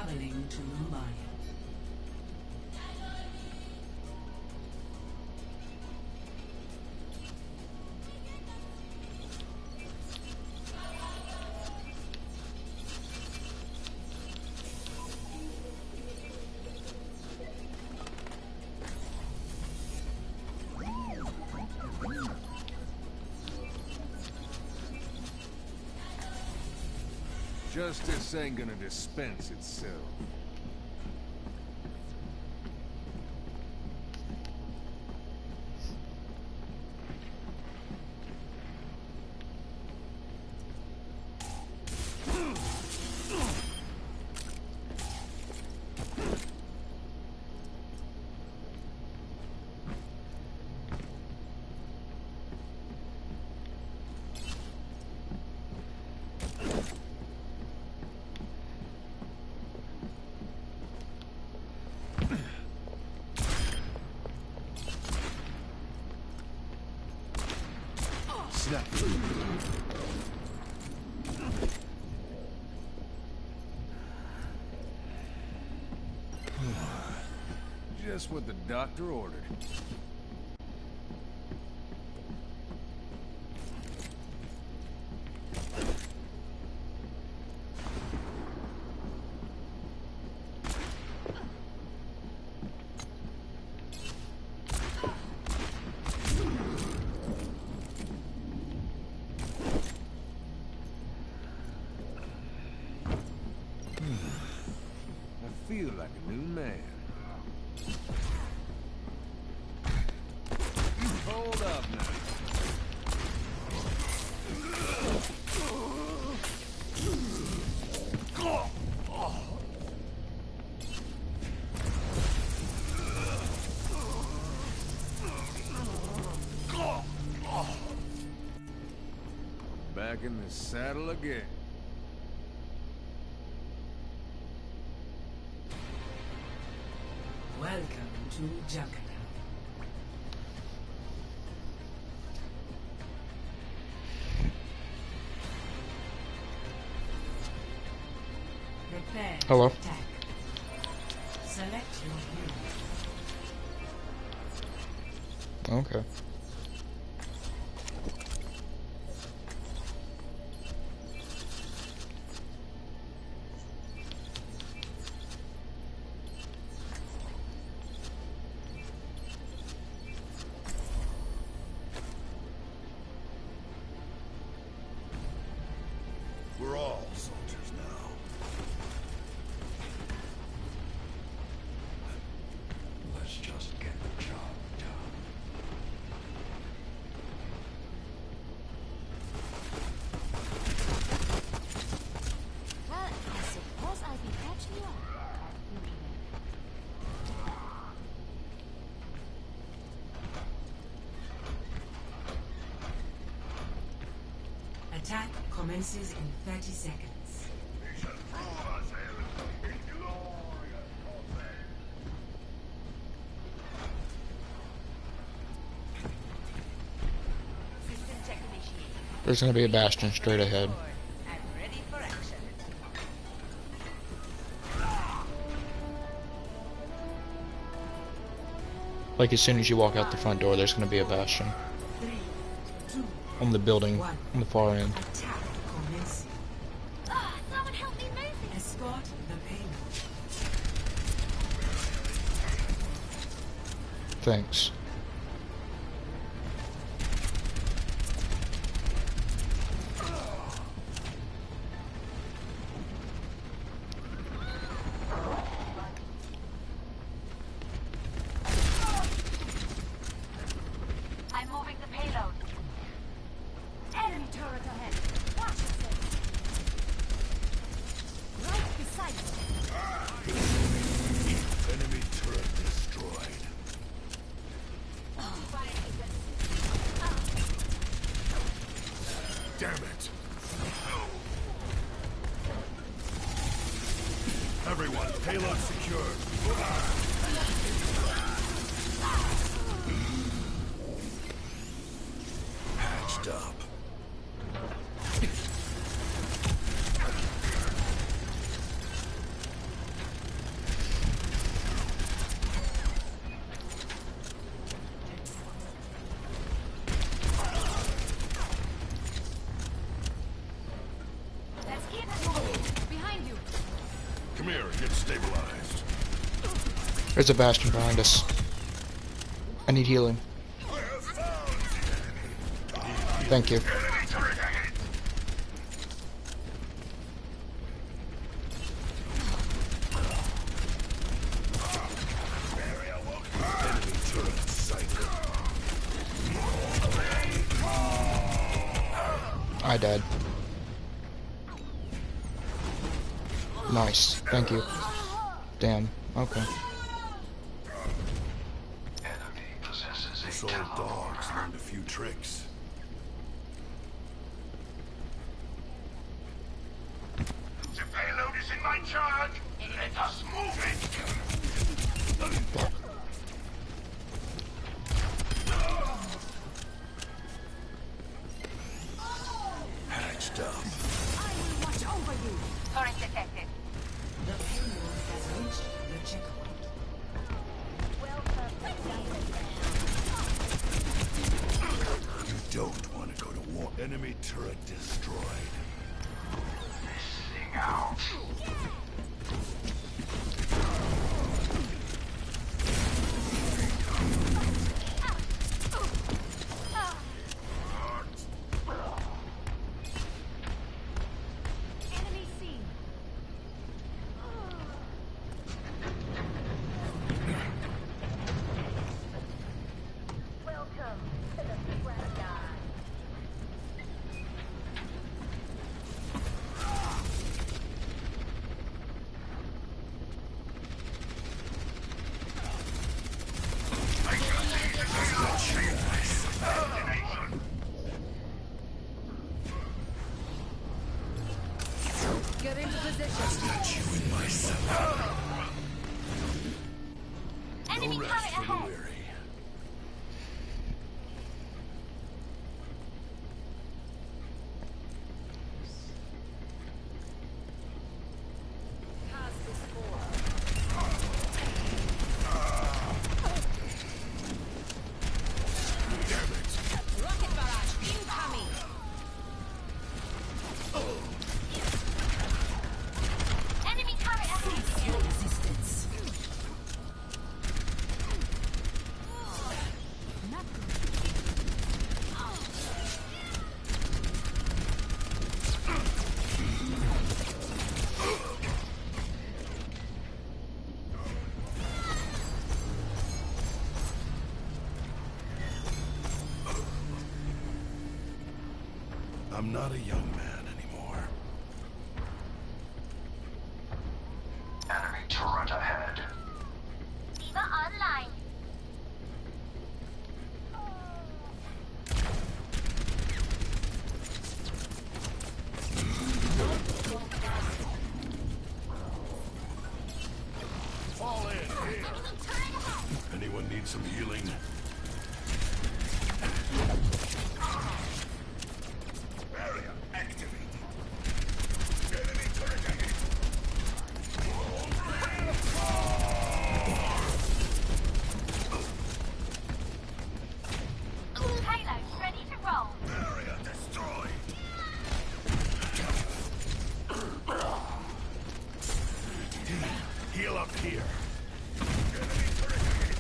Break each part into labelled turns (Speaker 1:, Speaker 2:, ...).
Speaker 1: traveling to Mumbai.
Speaker 2: Justice ain't gonna dispense itself. Snap. Just what the doctor ordered. I feel like a new man. Hold up now. Back in the saddle again.
Speaker 1: Welcome to Jakarta. Prepare
Speaker 3: Hello.
Speaker 1: to attack. Select your hero.
Speaker 3: Okay.
Speaker 2: We're all soldiers now. Let's just get the job done.
Speaker 4: Well, I suppose I can catch you up.
Speaker 1: Attack commences in 30 seconds.
Speaker 4: System check initiated.
Speaker 3: There's gonna be a bastion straight ahead.
Speaker 4: I'm ready for action.
Speaker 3: Like as soon as you walk out the front door, there's gonna be a bastion
Speaker 1: 3, 2,
Speaker 3: on the building
Speaker 1: 1.
Speaker 3: on the far end.
Speaker 1: Attack commencing.
Speaker 4: Someone help me move it.
Speaker 1: Escort the payload.
Speaker 3: Thanks.
Speaker 4: I'm moving the payload. Enemy turret ahead. Watch yourself. Right beside you.
Speaker 2: Enemy turret destroyed. Damn it! Everyone, payload secured. Patched up.
Speaker 3: There's a Bastion behind us. I need healing. Thank you. I died. Nice. Thank you. Damn. Okay.
Speaker 2: This old dog's learned a few tricks.
Speaker 5: The payload is in my charge. Let us move it.
Speaker 3: Fuck.
Speaker 2: Hatched up.
Speaker 4: Watch over you.
Speaker 6: Turret detected.
Speaker 1: The payload has reached the checkpoint.
Speaker 2: You don't want to go to war. Enemy turret destroyed.
Speaker 5: Listening out.
Speaker 4: Enemy seen. Welcome to the paradise. Get into position.
Speaker 2: Got you in my sight.
Speaker 6: Enemy
Speaker 2: No
Speaker 6: turret
Speaker 2: rest for the
Speaker 6: ahead.
Speaker 2: weary.
Speaker 4: Rocket barrage incoming.
Speaker 6: Enemy turret ahead.
Speaker 1: Resistance.
Speaker 4: Not good.
Speaker 2: I'm not a young man anymore.
Speaker 5: Enemy turret ahead.
Speaker 6: Diva online.
Speaker 2: Fall in here. Anyone need some healing? Barrier activated. Enemy turret ahead.
Speaker 6: Payload ready to roll.
Speaker 2: Barrier destroyed. Heal up here. Enemy turret ahead.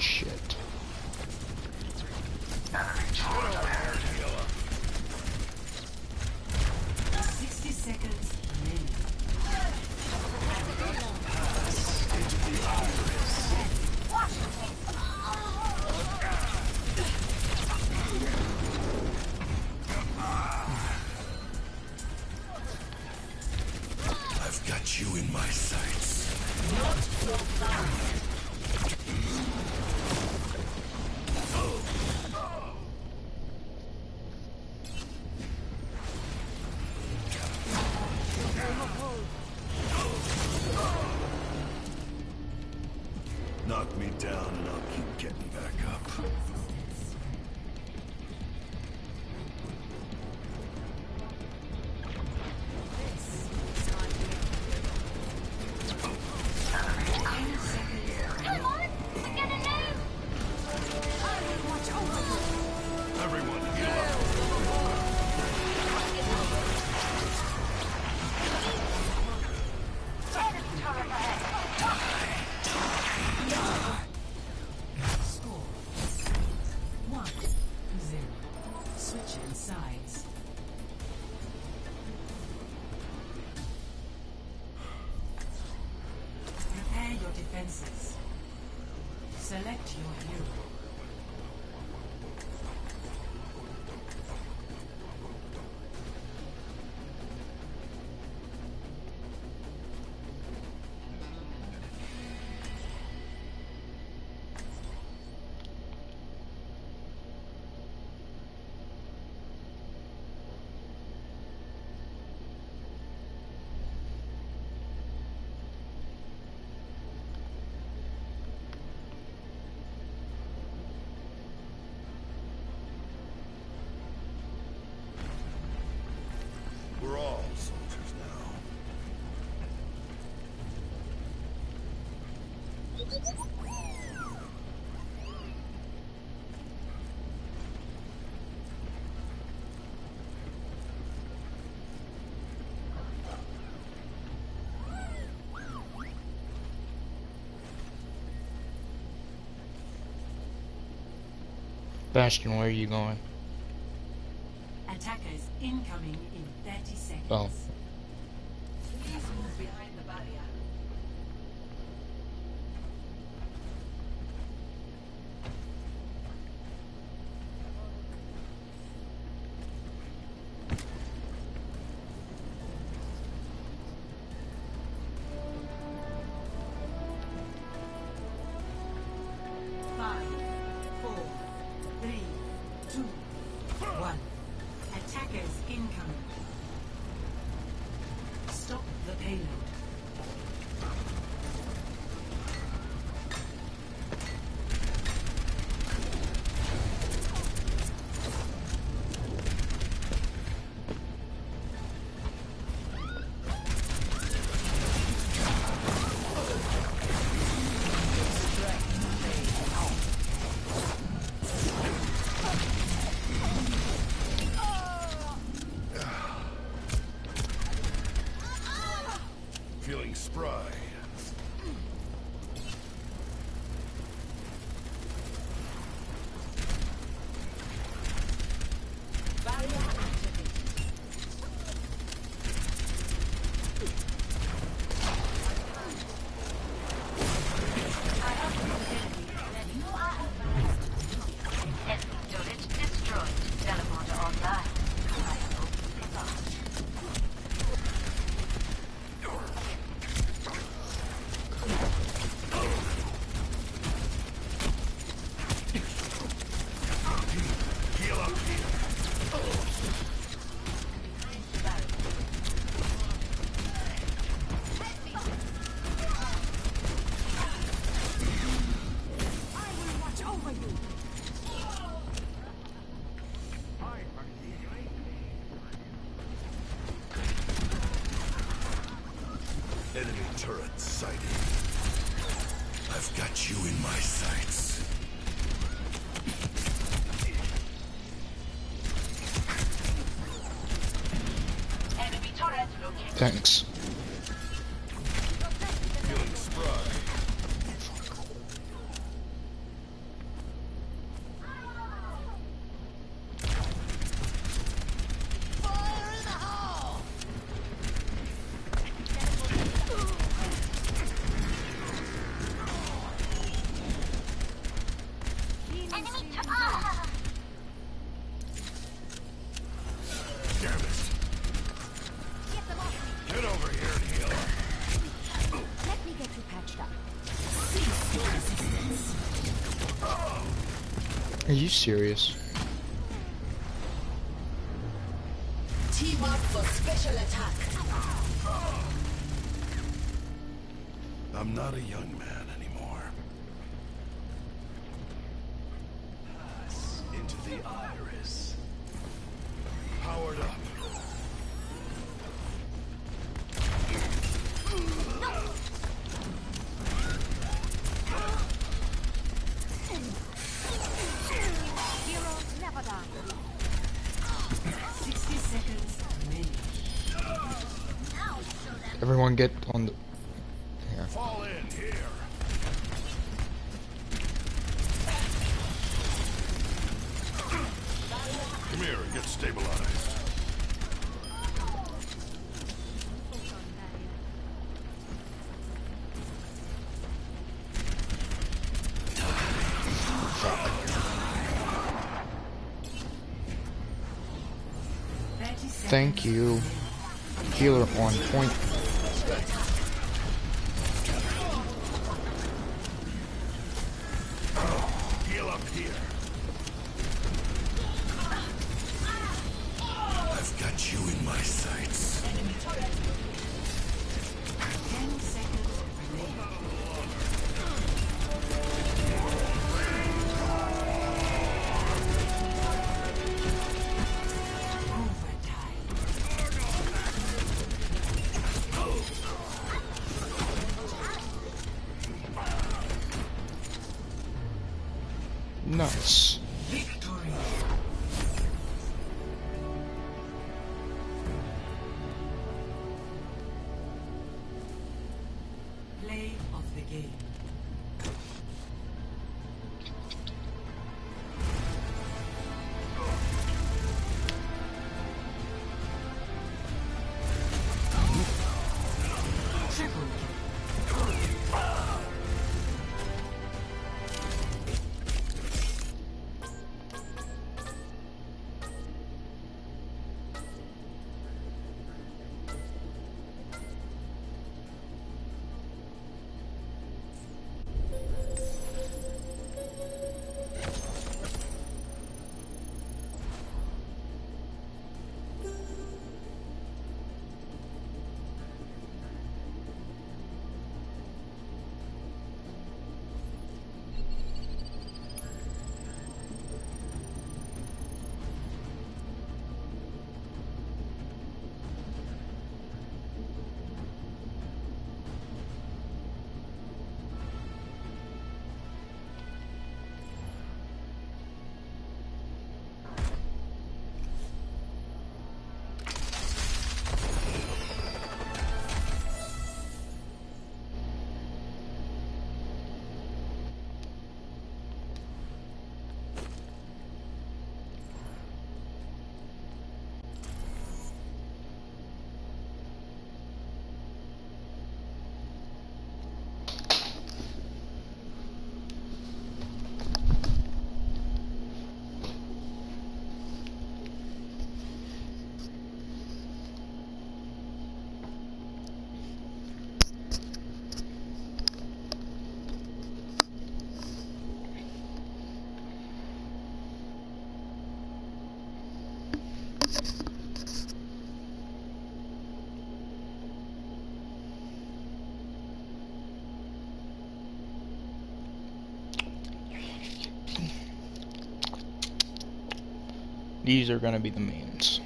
Speaker 3: Shit.
Speaker 5: Enemy turret ahead.
Speaker 1: 60 seconds remaining.
Speaker 2: I've got you in my sights.
Speaker 1: Select your hero.
Speaker 2: We're all soldiers now.
Speaker 3: Bastion, where are you going?
Speaker 1: Attackers incoming in 30 seconds.
Speaker 3: Oh.
Speaker 1: Please move behind the barrier. Five, 4, 3, 2, 1. Attackers incoming. Stop the payload.
Speaker 2: Feeling spry.
Speaker 6: Enemy turret destroyed. Teleporter online.
Speaker 2: Heal up here.
Speaker 1: I will watch over you.
Speaker 2: Enemy turret sighted. I've got you in my sights.
Speaker 6: Enemy turret located.
Speaker 3: Thanks.
Speaker 2: Feeling spry.
Speaker 6: Enemy turret.
Speaker 2: Damn it. Get over here and heal up.
Speaker 4: Let me get you patched up.
Speaker 3: Are you serious?
Speaker 1: Team up for special attack.
Speaker 2: I'm not a young man anymore. Pass into the iris. Powered up.
Speaker 4: Heroes never die.
Speaker 1: 60 seconds remaining.
Speaker 3: Everyone get on the... Yeah.
Speaker 2: Fall in here. Come here and get stabilized.
Speaker 3: Thank you. Healer on point.
Speaker 2: Heal up here. I've got you in my sights.
Speaker 1: 10 seconds remaining.
Speaker 3: Nice.
Speaker 1: Victory. Play of the game. Triple kill.
Speaker 3: These are gonna be the mains.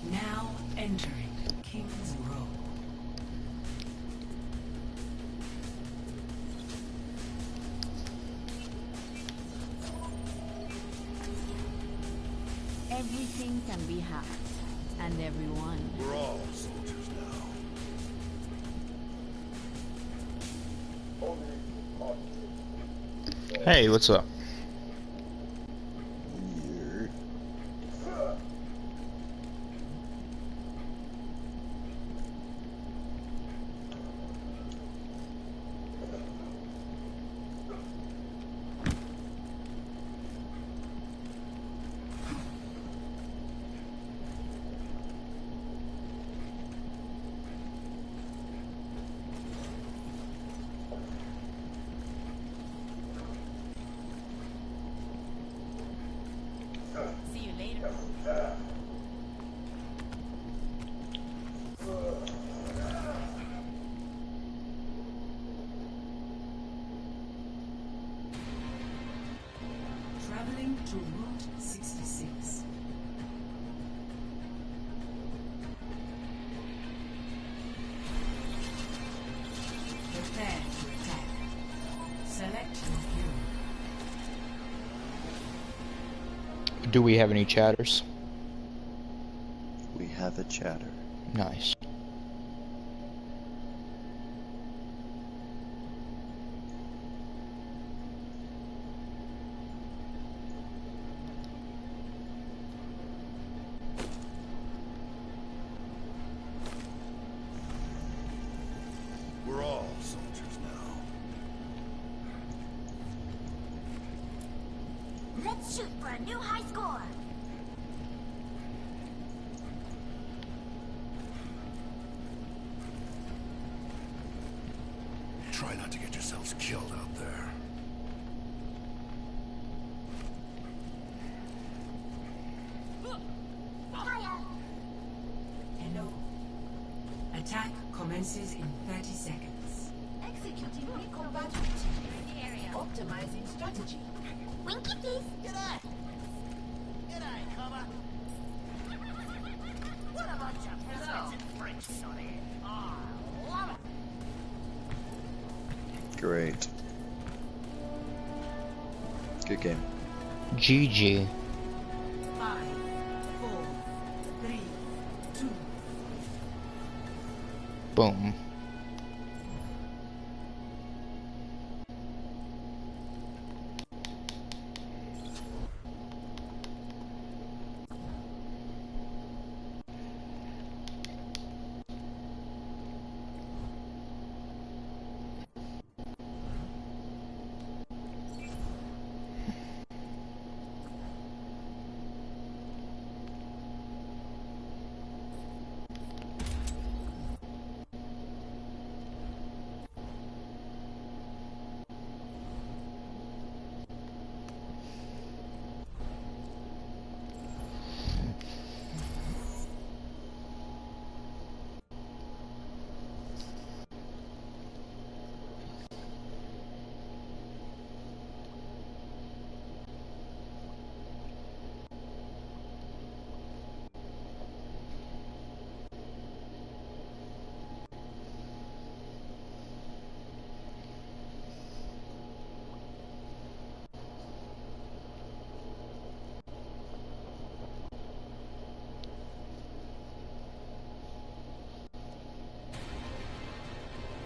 Speaker 1: Now entering King's Row.
Speaker 7: Everything can be hacked, and everyone.
Speaker 2: We're all soldiers now.
Speaker 3: Hey, what's up?
Speaker 7: See you later.
Speaker 1: Traveling to Route 66. Prepare to attack. Select your hero.
Speaker 3: Do we have any chatters?
Speaker 8: We have a chatter.
Speaker 3: Nice.
Speaker 4: Let's shoot for a new high score.
Speaker 2: Try not to get yourselves killed out there.
Speaker 1: Hello. Attack commences in 30 seconds.
Speaker 4: Executing combat in the area.
Speaker 1: Optimizing strategy.
Speaker 4: Winky, please.
Speaker 5: G'day. G'day, Cobber. What a bunch of expensive freaks on here. Oh, I love it.
Speaker 8: Great. Good game.
Speaker 3: GG.
Speaker 1: 5, 4, 3, 2.
Speaker 3: Boom.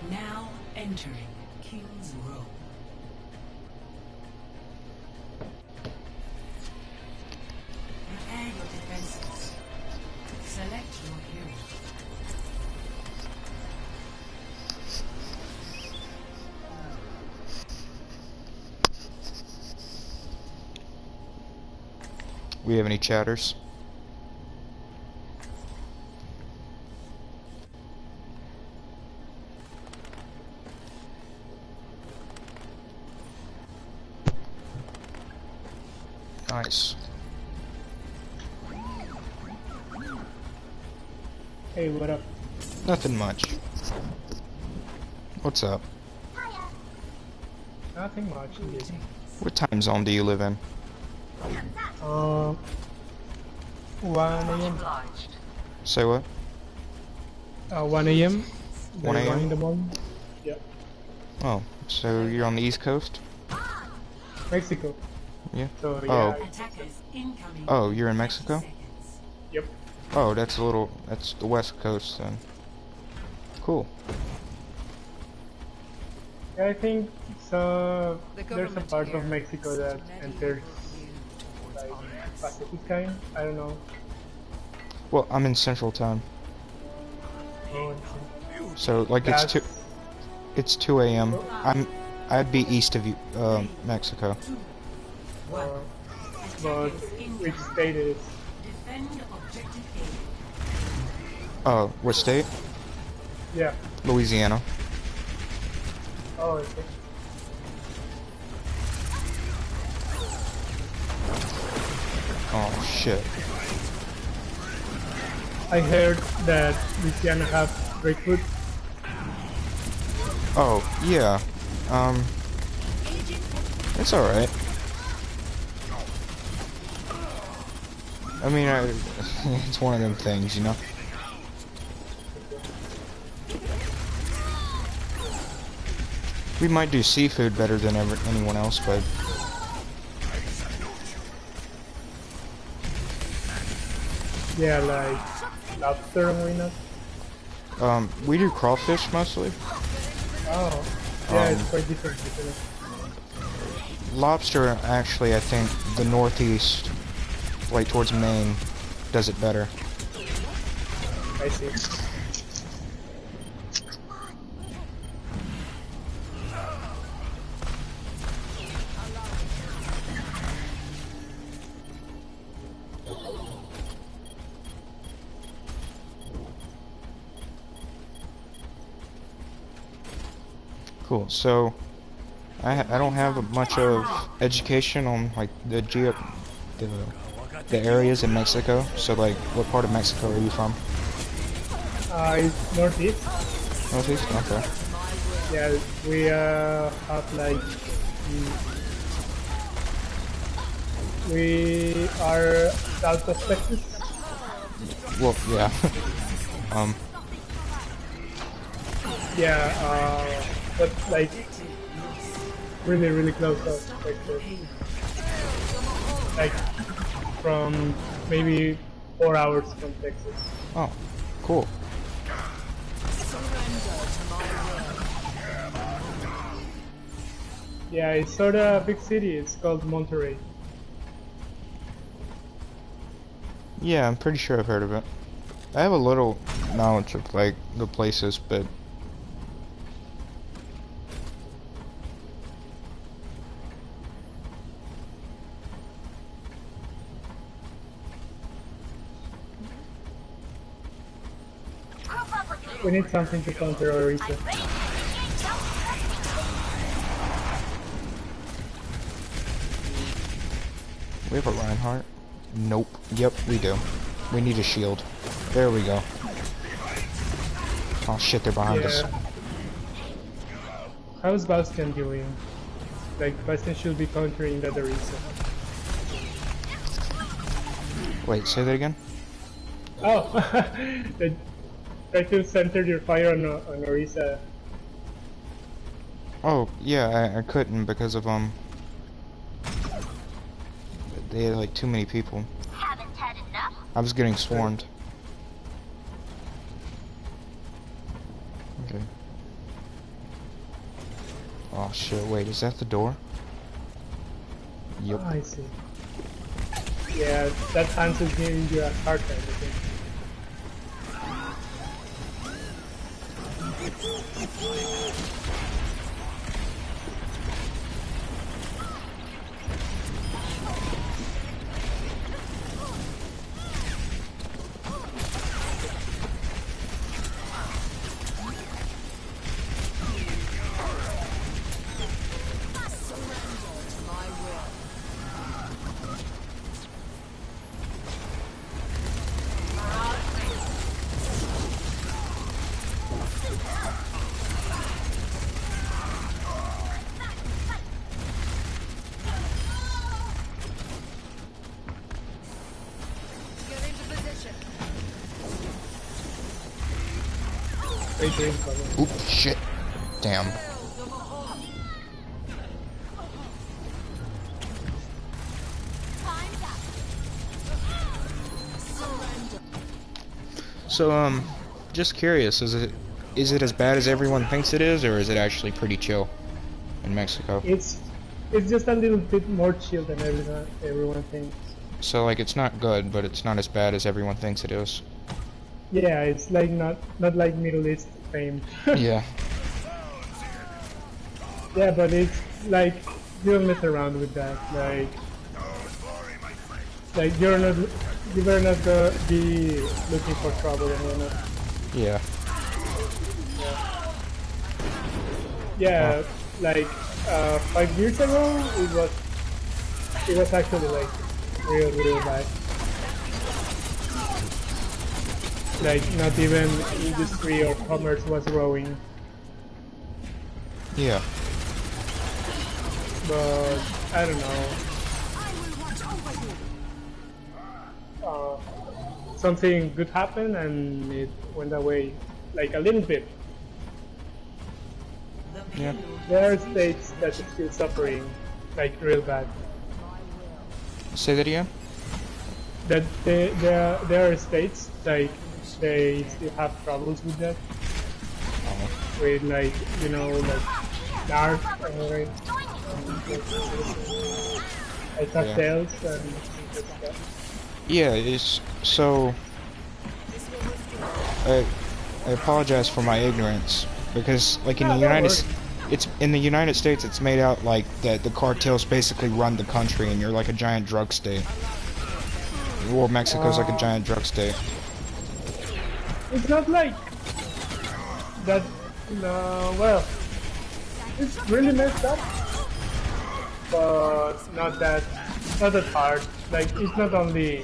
Speaker 1: Now entering King's Row. Prepare your defenses. Select your hero.
Speaker 3: We have any chatters? Nice.
Speaker 9: Hey, what up?
Speaker 3: Nothing much. What's up?
Speaker 9: Nothing much. Indeed.
Speaker 3: What time zone do you live in?
Speaker 9: 1 a.m.
Speaker 6: Obliged.
Speaker 3: Say what?
Speaker 9: 1 a.m.
Speaker 3: 1
Speaker 9: Like, 1 in
Speaker 3: a.m.?
Speaker 9: the morning. Yeah.
Speaker 3: Oh, so you're on the East Coast?
Speaker 9: Mexico.
Speaker 3: Yeah.
Speaker 9: So yeah.
Speaker 3: Oh.
Speaker 1: Attackers incoming.
Speaker 3: Oh, you're in
Speaker 1: 30
Speaker 3: Mexico?
Speaker 1: seconds.
Speaker 9: Yep.
Speaker 3: Oh, that's the West Coast then. Cool.
Speaker 9: Yeah, I think there's a part of Mexico that enters like Pacific time. I don't know.
Speaker 3: Well, I'm in Central Time.
Speaker 9: Oh,
Speaker 3: So like it's 2 a.m. I'd be east of you, Mexico.
Speaker 9: but which state is?
Speaker 1: Defend objective
Speaker 3: Oh, what state?
Speaker 9: Yeah.
Speaker 3: Louisiana.
Speaker 9: Oh, okay.
Speaker 3: Oh shit.
Speaker 9: I heard that Louisiana have great food.
Speaker 3: Oh yeah. It's all right. I mean, it's one of them things, you know. We might do seafood better than anyone else, but
Speaker 9: Yeah, like lobster and whatnot.
Speaker 3: we do crawfish mostly.
Speaker 9: Oh, yeah, it's
Speaker 3: Um,
Speaker 9: quite different, isn't it?
Speaker 3: Lobster, actually, I think the Northeast, like towards Maine, does it better.
Speaker 9: I see.
Speaker 3: Cool. So, I don't have much of education on like the areas in Mexico. So like, what part of Mexico are you from?
Speaker 9: It's northeast.
Speaker 3: Northeast. Okay.
Speaker 9: Yeah, we have like we are south of Texas.
Speaker 3: Well, yeah.
Speaker 9: Yeah, but like really close to Texas. Like from maybe 4 hours from Texas.
Speaker 3: Oh, cool.
Speaker 9: Yeah, it's sort of a big city. It's called Monterrey.
Speaker 3: Yeah, I'm pretty sure I've heard of it. I have a little knowledge of like the places, but
Speaker 9: We need something to counter Orisa.
Speaker 3: we have a Reinhardt. Nope. Yep, we do. We need a shield. There we go. Oh shit, they're behind us.
Speaker 9: How's Bastion doing? Like, Bastion should be countering that Orisa.
Speaker 3: Wait, say that again?
Speaker 9: Oh! Try to center your fire on Orisa.
Speaker 3: Oh, yeah, I couldn't because of, they had like too many people.
Speaker 6: Haven't had enough?
Speaker 3: I was getting swarmed. Okay. Oh shit, wait, is that the door? Yep.
Speaker 9: Oh, I see. Yeah, that Hans is giving you a hard time, I think.
Speaker 3: Oop, shit. Damn. So, just curious, is it as bad as everyone thinks it is, or is it actually pretty chill in Mexico?
Speaker 9: It's just a little bit more chill than everyone thinks.
Speaker 3: So, like, it's not good, but it's not as bad as everyone thinks it is.
Speaker 9: Yeah, it's like not like Middle East fame.
Speaker 3: Yeah.
Speaker 9: Yeah, but it's like you don't mess around with that. Like you better not be looking for trouble and whatnot.
Speaker 3: Yeah.
Speaker 9: Yeah, like 5 years ago, it was actually like real bad. Like not even industry or commerce was growing.
Speaker 3: Yeah.
Speaker 9: But I don't know. Something good happened and it went away, like a little bit.
Speaker 3: Yeah.
Speaker 9: There are states that are still suffering, like real bad.
Speaker 3: Say that again?
Speaker 9: That there are states like they still have troubles with that. With like like dark like cartels and things like that.
Speaker 3: Yeah, it's so. I apologize for my ignorance because, like, in the United States, it's made out like that the cartels basically run the country, and you're like a giant drug state. Well, Mexico's like a giant drug state.
Speaker 9: It's not like that. Well, it's really messed up, but not that hard. Like it's not only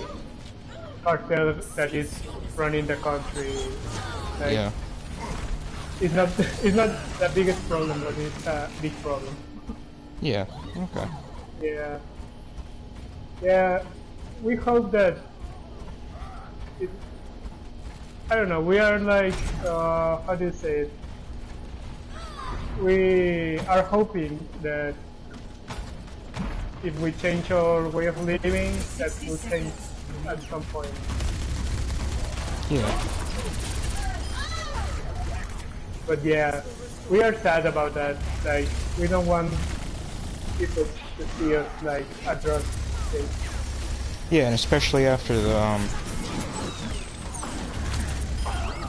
Speaker 9: cartel that is running the country. Like,
Speaker 3: Yeah.
Speaker 9: It's not the biggest problem, but it's a big problem.
Speaker 3: Yeah. Okay.
Speaker 9: Yeah. Yeah. We hope that. I don't know. We are like, how do you say it? We are hoping that if we change our way of living, that will change at some point.
Speaker 3: Yeah.
Speaker 9: But yeah, we are sad about that. Like, we don't want people to see us like a drug state.
Speaker 3: Yeah, and especially after the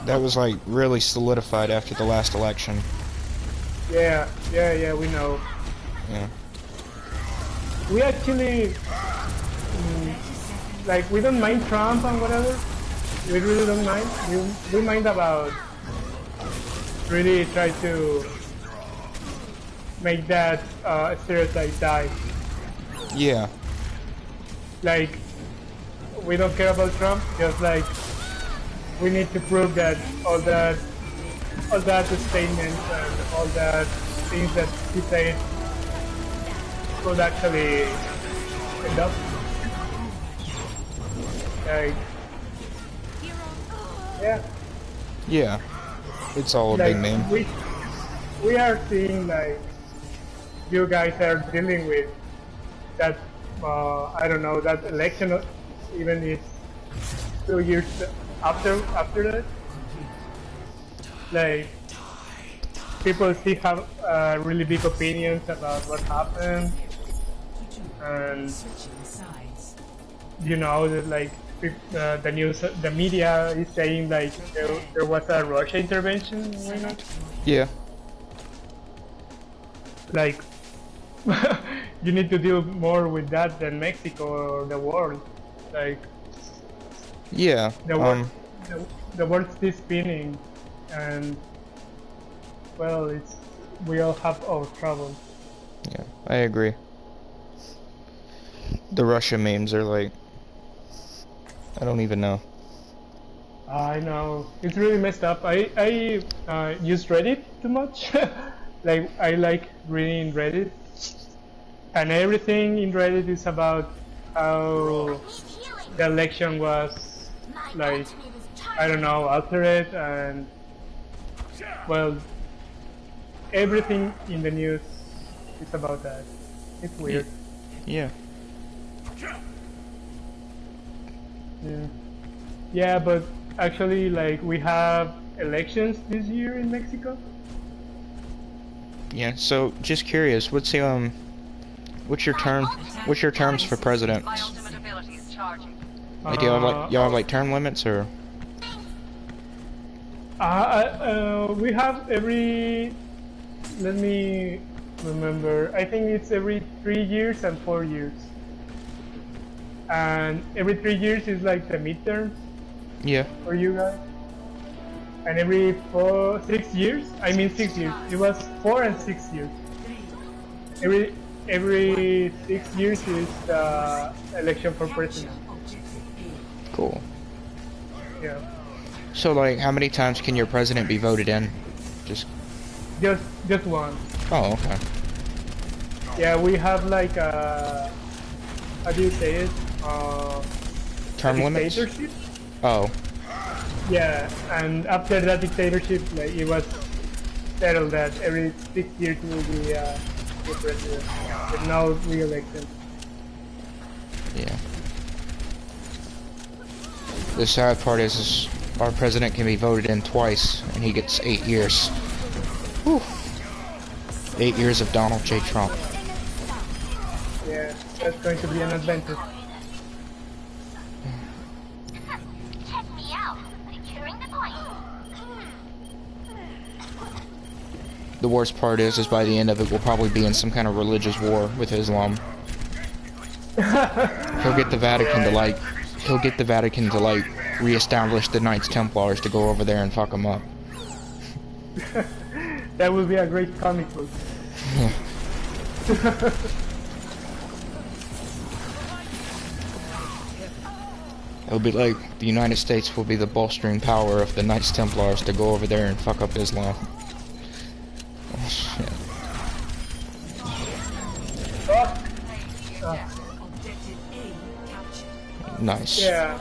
Speaker 3: that was like really solidified after the last election.
Speaker 9: Yeah, we know.
Speaker 3: Yeah.
Speaker 9: We actually, like, we don't mind Trump and whatever. We really don't mind. We mind about really try to make that stereotype die.
Speaker 3: Yeah.
Speaker 9: Like, we don't care about Trump, just like, we need to prove that all that statements and all that things that he said could actually end up. Like, yeah.
Speaker 3: Yeah. It's all a
Speaker 9: Like,
Speaker 3: big name.
Speaker 9: we are seeing like you guys are dealing with that. I don't know, that election, even if 2 years after that. Like, people still have really big opinions about what happened, and you know that like the news, the media is saying like there was a Russia intervention. You know?
Speaker 3: Yeah.
Speaker 9: Like, you need to deal more with that than Mexico or the world. Like,
Speaker 3: Yeah.
Speaker 9: the world's still spinning, and well, we all have our troubles.
Speaker 3: Yeah, I agree. The Russia memes are like, I don't even know.
Speaker 9: I know, it's really messed up. I use Reddit too much. Like, I like reading Reddit, and everything in Reddit is about how the election was, like, I don't know, altered, and well, everything in the news is about that. It's weird.
Speaker 3: Yeah.
Speaker 9: Yeah, but actually, like, we have elections this year in Mexico.
Speaker 3: Yeah, so just curious, what's your terms for president?
Speaker 6: My ultimate ability is charging.
Speaker 3: Like, y'all have like term limits, or?
Speaker 9: We have every, let me remember, I think it's every 3 years and 4 years. And every 3 years is like the midterm
Speaker 3: Yeah.
Speaker 9: for you guys. And every 6 years, I mean 6 years, it was 4 and 6 years. Every 6 years is the election for president.
Speaker 3: Cool.
Speaker 9: Yeah.
Speaker 3: So, like, how many times can your president be voted in? Just
Speaker 9: one.
Speaker 3: Oh, okay.
Speaker 9: Yeah, we have like a, how do you say it?
Speaker 3: Term limits?
Speaker 9: Dictatorship.
Speaker 3: Oh.
Speaker 9: Yeah, and after that dictatorship, like, it was settled that every 6 years will be the president with no re-election.
Speaker 3: Yeah. The sad part is our president can be voted in twice, and he gets 8 years. Whew. 8 years of Donald J. Trump.
Speaker 9: Yeah, that's going to be an adventure.
Speaker 6: Check me out. Securing the point.
Speaker 3: The worst part is by the end of it, we'll probably be in some kind of religious war with Islam. He'll get the Vatican to like reestablish the Knights Templars to go over there and fuck them up.
Speaker 9: That would be a great comic book.
Speaker 3: It'll be like the United States will be the bolstering power of the Knights Templars to go over there and fuck up Islam. Oh shit.
Speaker 1: Objective A captured.
Speaker 3: Nice.
Speaker 9: Yeah.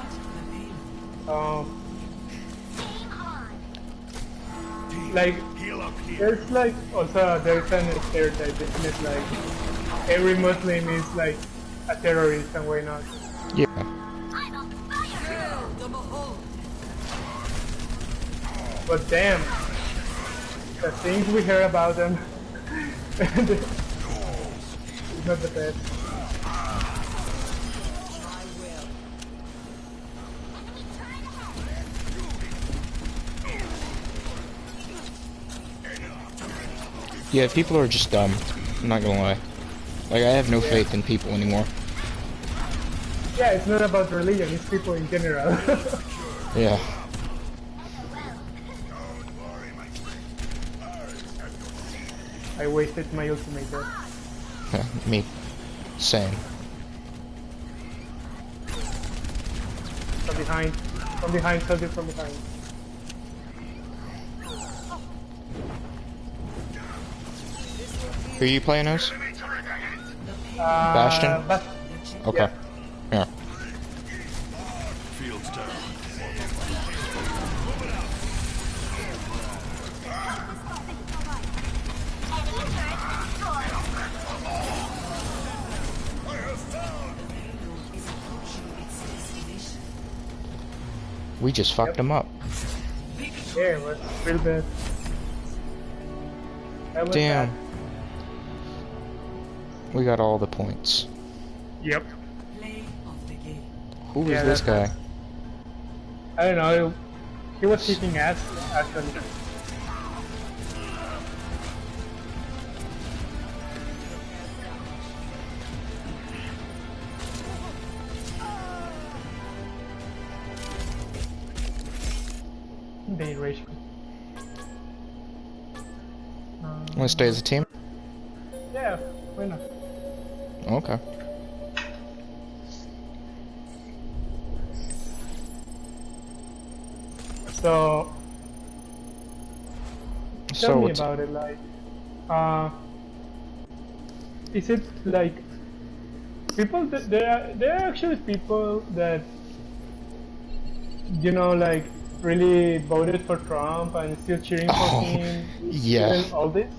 Speaker 9: Like,
Speaker 2: Heal up here.
Speaker 9: there's like also there's an stereotype, isn't it? Like every Muslim is like a terrorist and why not?
Speaker 3: Yeah.
Speaker 9: But damn, the things we hear about them, it's not the best.
Speaker 3: Yeah, people are just dumb. I'm not gonna lie. Like, I have no faith in people anymore.
Speaker 9: Yeah, it's not about religion, it's people in general.
Speaker 3: Yeah.
Speaker 9: I wasted my ultimate there.
Speaker 3: Me. Same.
Speaker 9: From behind, soldier from behind.
Speaker 3: Who are you playing as?
Speaker 9: Bastion?
Speaker 3: Okay. Yeah.
Speaker 2: Fields down.
Speaker 3: We just fucked them up.
Speaker 9: Yeah, it was real bad. That was
Speaker 3: Damn.
Speaker 9: bad.
Speaker 3: We got all the points.
Speaker 9: Yep.
Speaker 1: Play of the game.
Speaker 3: Who is
Speaker 9: Yeah,
Speaker 3: this guy?
Speaker 9: I don't know. He was kicking ass, actually. They rage me.
Speaker 3: Wanna stay as a team?
Speaker 9: Yeah, why not?
Speaker 3: Okay.
Speaker 9: So,
Speaker 3: So
Speaker 9: tell me
Speaker 3: what's
Speaker 9: about it. Like, is it like people? There are actually people that like really voted for Trump and still cheering for
Speaker 3: Oh,
Speaker 9: him.
Speaker 3: yeah.
Speaker 9: Even all this.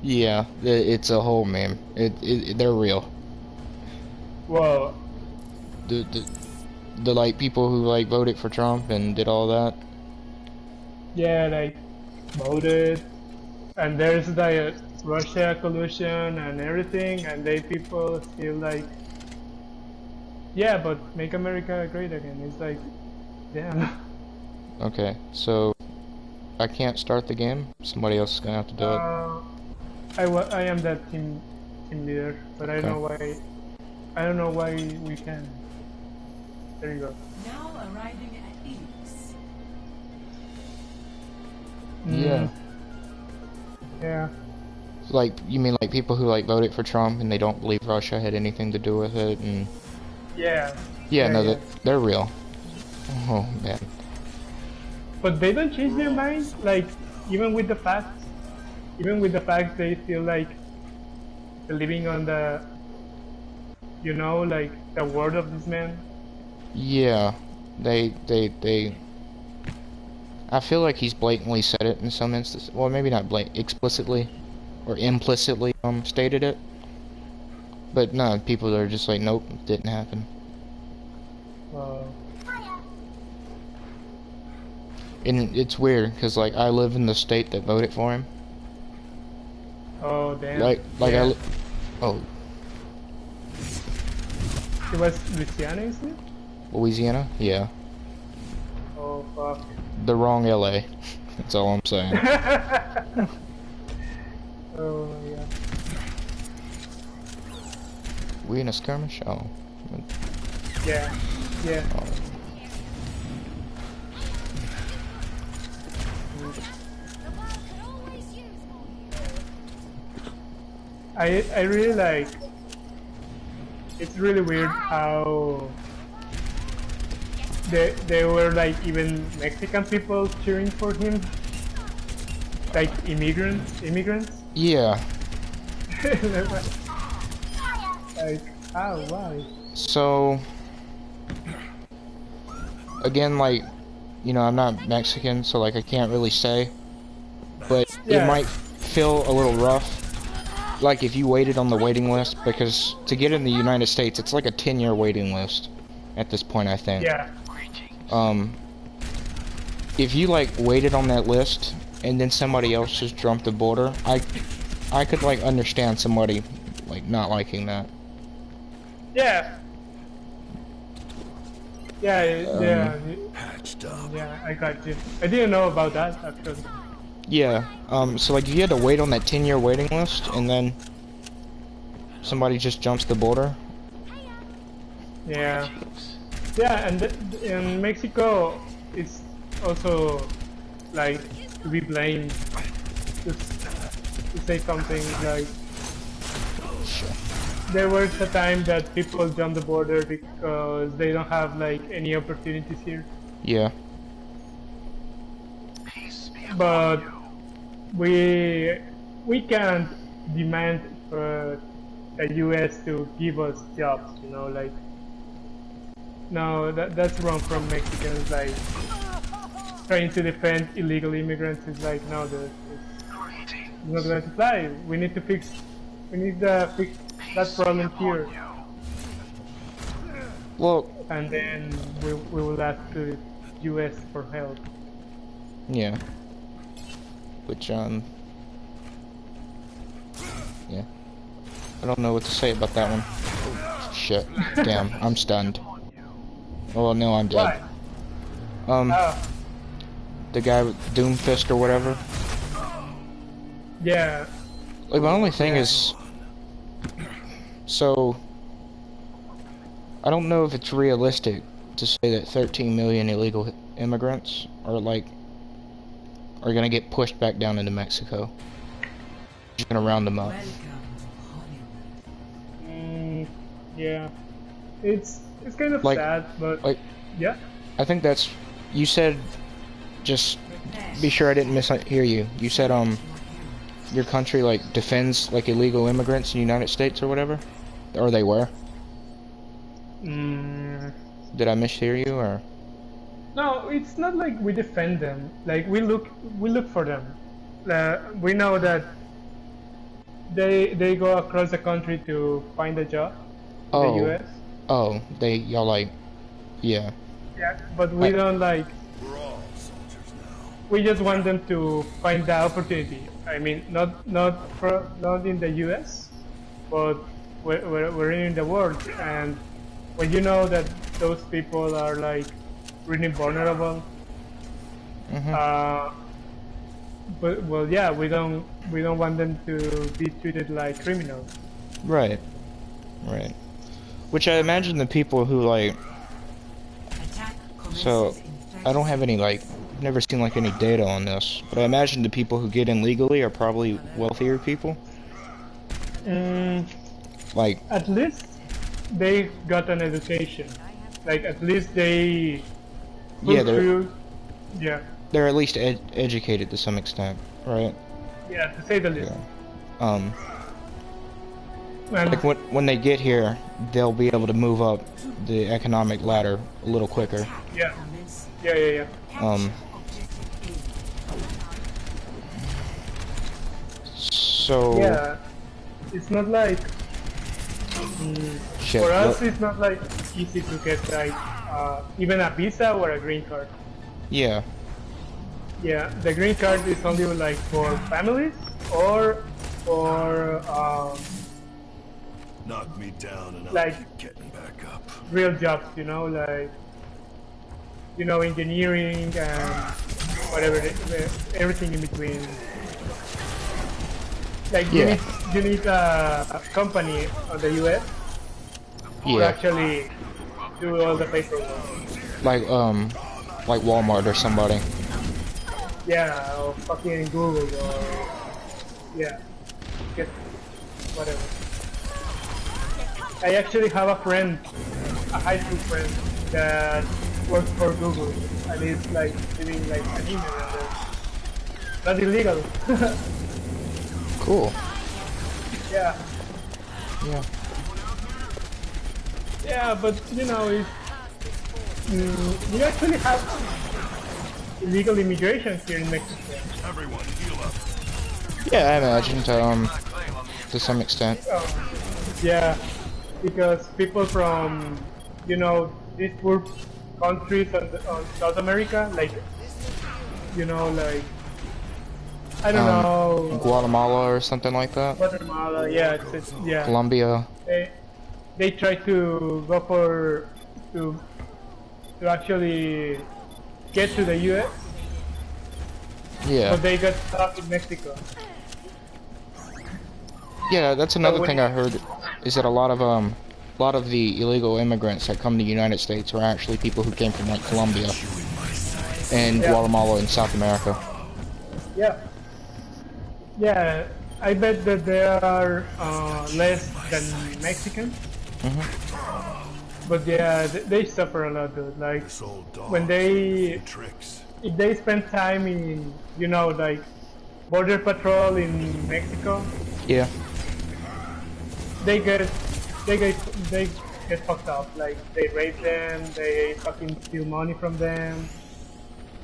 Speaker 3: Yeah, it's a whole meme. They're real.
Speaker 9: Well,
Speaker 3: The like people who like voted for Trump and did all that.
Speaker 9: yeah, like voted, and there's the Russia collusion and everything, and they people still like, yeah, but make America great again. It's like, damn.
Speaker 3: Okay, so I can't start the game. Somebody else is gonna have to do it.
Speaker 9: I am that team leader, but I don't know why. I don't know why we can. There you go.
Speaker 1: Now arriving at Elix.
Speaker 3: Yeah.
Speaker 9: Yeah.
Speaker 3: Like, you mean like people who like voted for Trump and they don't believe Russia had anything to do with it, and
Speaker 9: Yeah.
Speaker 3: yeah, no,
Speaker 9: yeah.
Speaker 3: they're real. Oh man.
Speaker 9: But they don't change their minds. Like even with the facts, they still like believing on the, like the word of this man.
Speaker 3: Yeah, they. I feel like he's blatantly said it in some instances. Well, maybe not explicitly, or implicitly stated it. But no, people are just like, nope, didn't happen. And it's weird because like I live in the state that voted for him.
Speaker 9: Oh damn.
Speaker 3: Like
Speaker 9: yeah.
Speaker 3: Oh,
Speaker 9: It was Louisiana, isn't it?
Speaker 3: Louisiana? Yeah.
Speaker 9: Oh fuck.
Speaker 3: The wrong LA. That's all I'm saying.
Speaker 9: Oh yeah.
Speaker 3: We in a skirmish? Oh.
Speaker 9: Yeah. Yeah.
Speaker 3: Oh.
Speaker 9: I really like. It's really weird how they were like even Mexican people cheering for him, like immigrants.
Speaker 3: Yeah.
Speaker 9: Like, oh wow.
Speaker 3: So, again, like, you know, I'm not Mexican, so like I can't really say, but
Speaker 9: Yeah.
Speaker 3: it might feel a little rough. Like if you waited on the waiting list, because to get in the United States, it's like a 10-year waiting list at this point, I think.
Speaker 9: Yeah.
Speaker 3: If you like waited on that list and then somebody else just jumped the border, I could like understand somebody like not liking that.
Speaker 9: Yeah. Yeah.
Speaker 2: Patched up.
Speaker 9: Yeah. I got you. I didn't know about that actually.
Speaker 3: Yeah, so like you had to wait on that 10-year waiting list and then somebody just jumps the border.
Speaker 9: Yeah. Yeah, and in Mexico, it's also like to be blamed. To say something like there was a time that people jump the border because they don't have like any opportunities here.
Speaker 3: Yeah.
Speaker 9: But we can't demand for the US to give us jobs, you know, like no, that's wrong from Mexicans, like trying to defend illegal immigrants is like no, it's not going to fly. We need to fix that problem here.
Speaker 3: Well,
Speaker 9: and then we will ask the US for help.
Speaker 3: Yeah. Which, yeah. I don't know what to say about that one. Oh, shit. Damn, I'm stunned. Oh, no, I'm dead. The guy with Doomfist or whatever.
Speaker 9: Yeah.
Speaker 3: Like, my only thing is... So... I don't know if it's realistic to say that 13 million illegal immigrants are, like... are gonna get pushed back down into Mexico. Just gonna round them up.
Speaker 9: Yeah, it's kind of
Speaker 3: like,
Speaker 9: sad, but
Speaker 3: like,
Speaker 9: yeah.
Speaker 3: I think that's. You said, just be sure I didn't mishear you. You said your country like defends like illegal immigrants in the United States or whatever, or they were. Did I mishear you or?
Speaker 9: No, it's not like we defend them. Like we look for them. We know that they go across the country to find a job in the US.
Speaker 3: Oh, y'all like, yeah.
Speaker 9: Yeah, but we don't like.
Speaker 2: We're all soldiers now.
Speaker 9: We just want them to find the opportunity. I mean, not in the US, but we're in the world. And when you know that those people are like really vulnerable. But well, yeah, we don't want them to be treated like criminals.
Speaker 3: Right. Right. Which I imagine the people who like. So, I don't have any like. Never seen like any data on this, but I imagine the people who get in legally are probably wealthier people. Like.
Speaker 9: At least they got an education. Like at least they.
Speaker 3: Yeah,
Speaker 9: they're
Speaker 3: at least educated to some extent, right?
Speaker 9: Yeah, to say the least.
Speaker 3: Yeah. Like when they get here, they'll be able to move up the economic ladder a little quicker.
Speaker 9: Yeah.
Speaker 3: So.
Speaker 9: Yeah, it's not like.
Speaker 3: Shit,
Speaker 9: for us, it's not like easy to get like even a visa or a green card.
Speaker 3: Yeah.
Speaker 9: Yeah, the green card is only like for families or for
Speaker 2: knock me down and I'll
Speaker 9: like
Speaker 2: keep getting back up.
Speaker 9: Real jobs, you know, like engineering and whatever, everything in between. Like you need a company on the US to actually do all the paperwork.
Speaker 3: Like Walmart or somebody.
Speaker 9: Yeah, or fucking Google or whatever. I actually have a friend, a high school friend, that works for Google and is like living like an immigrant there. That's illegal.
Speaker 3: Cool.
Speaker 9: Yeah.
Speaker 3: Yeah.
Speaker 9: Yeah, but you know, we actually have illegal immigration here in Mexico.
Speaker 2: Everyone, heal up.
Speaker 3: Yeah, I imagine to some extent.
Speaker 9: Yeah, because people from, you know, these poor countries on South America, like, you know, like, I don't know,
Speaker 3: Guatemala or something like that.
Speaker 9: Guatemala, yeah, yeah.
Speaker 3: Colombia.
Speaker 9: They try to go for to actually get to the U.S.
Speaker 3: Yeah.
Speaker 9: But they got stuck in Mexico.
Speaker 3: Yeah, that's another thing I heard, is that a lot of the illegal immigrants that come to the United States are actually people who came from like Colombia and Guatemala and South America.
Speaker 9: Yeah. Yeah, I bet that there are less than Mexicans. But yeah, they suffer a lot, dude. Like when if they spend time in, you know, like border patrol in Mexico.
Speaker 3: Yeah.
Speaker 9: They get fucked up. Like they rape them, they fucking steal money from them.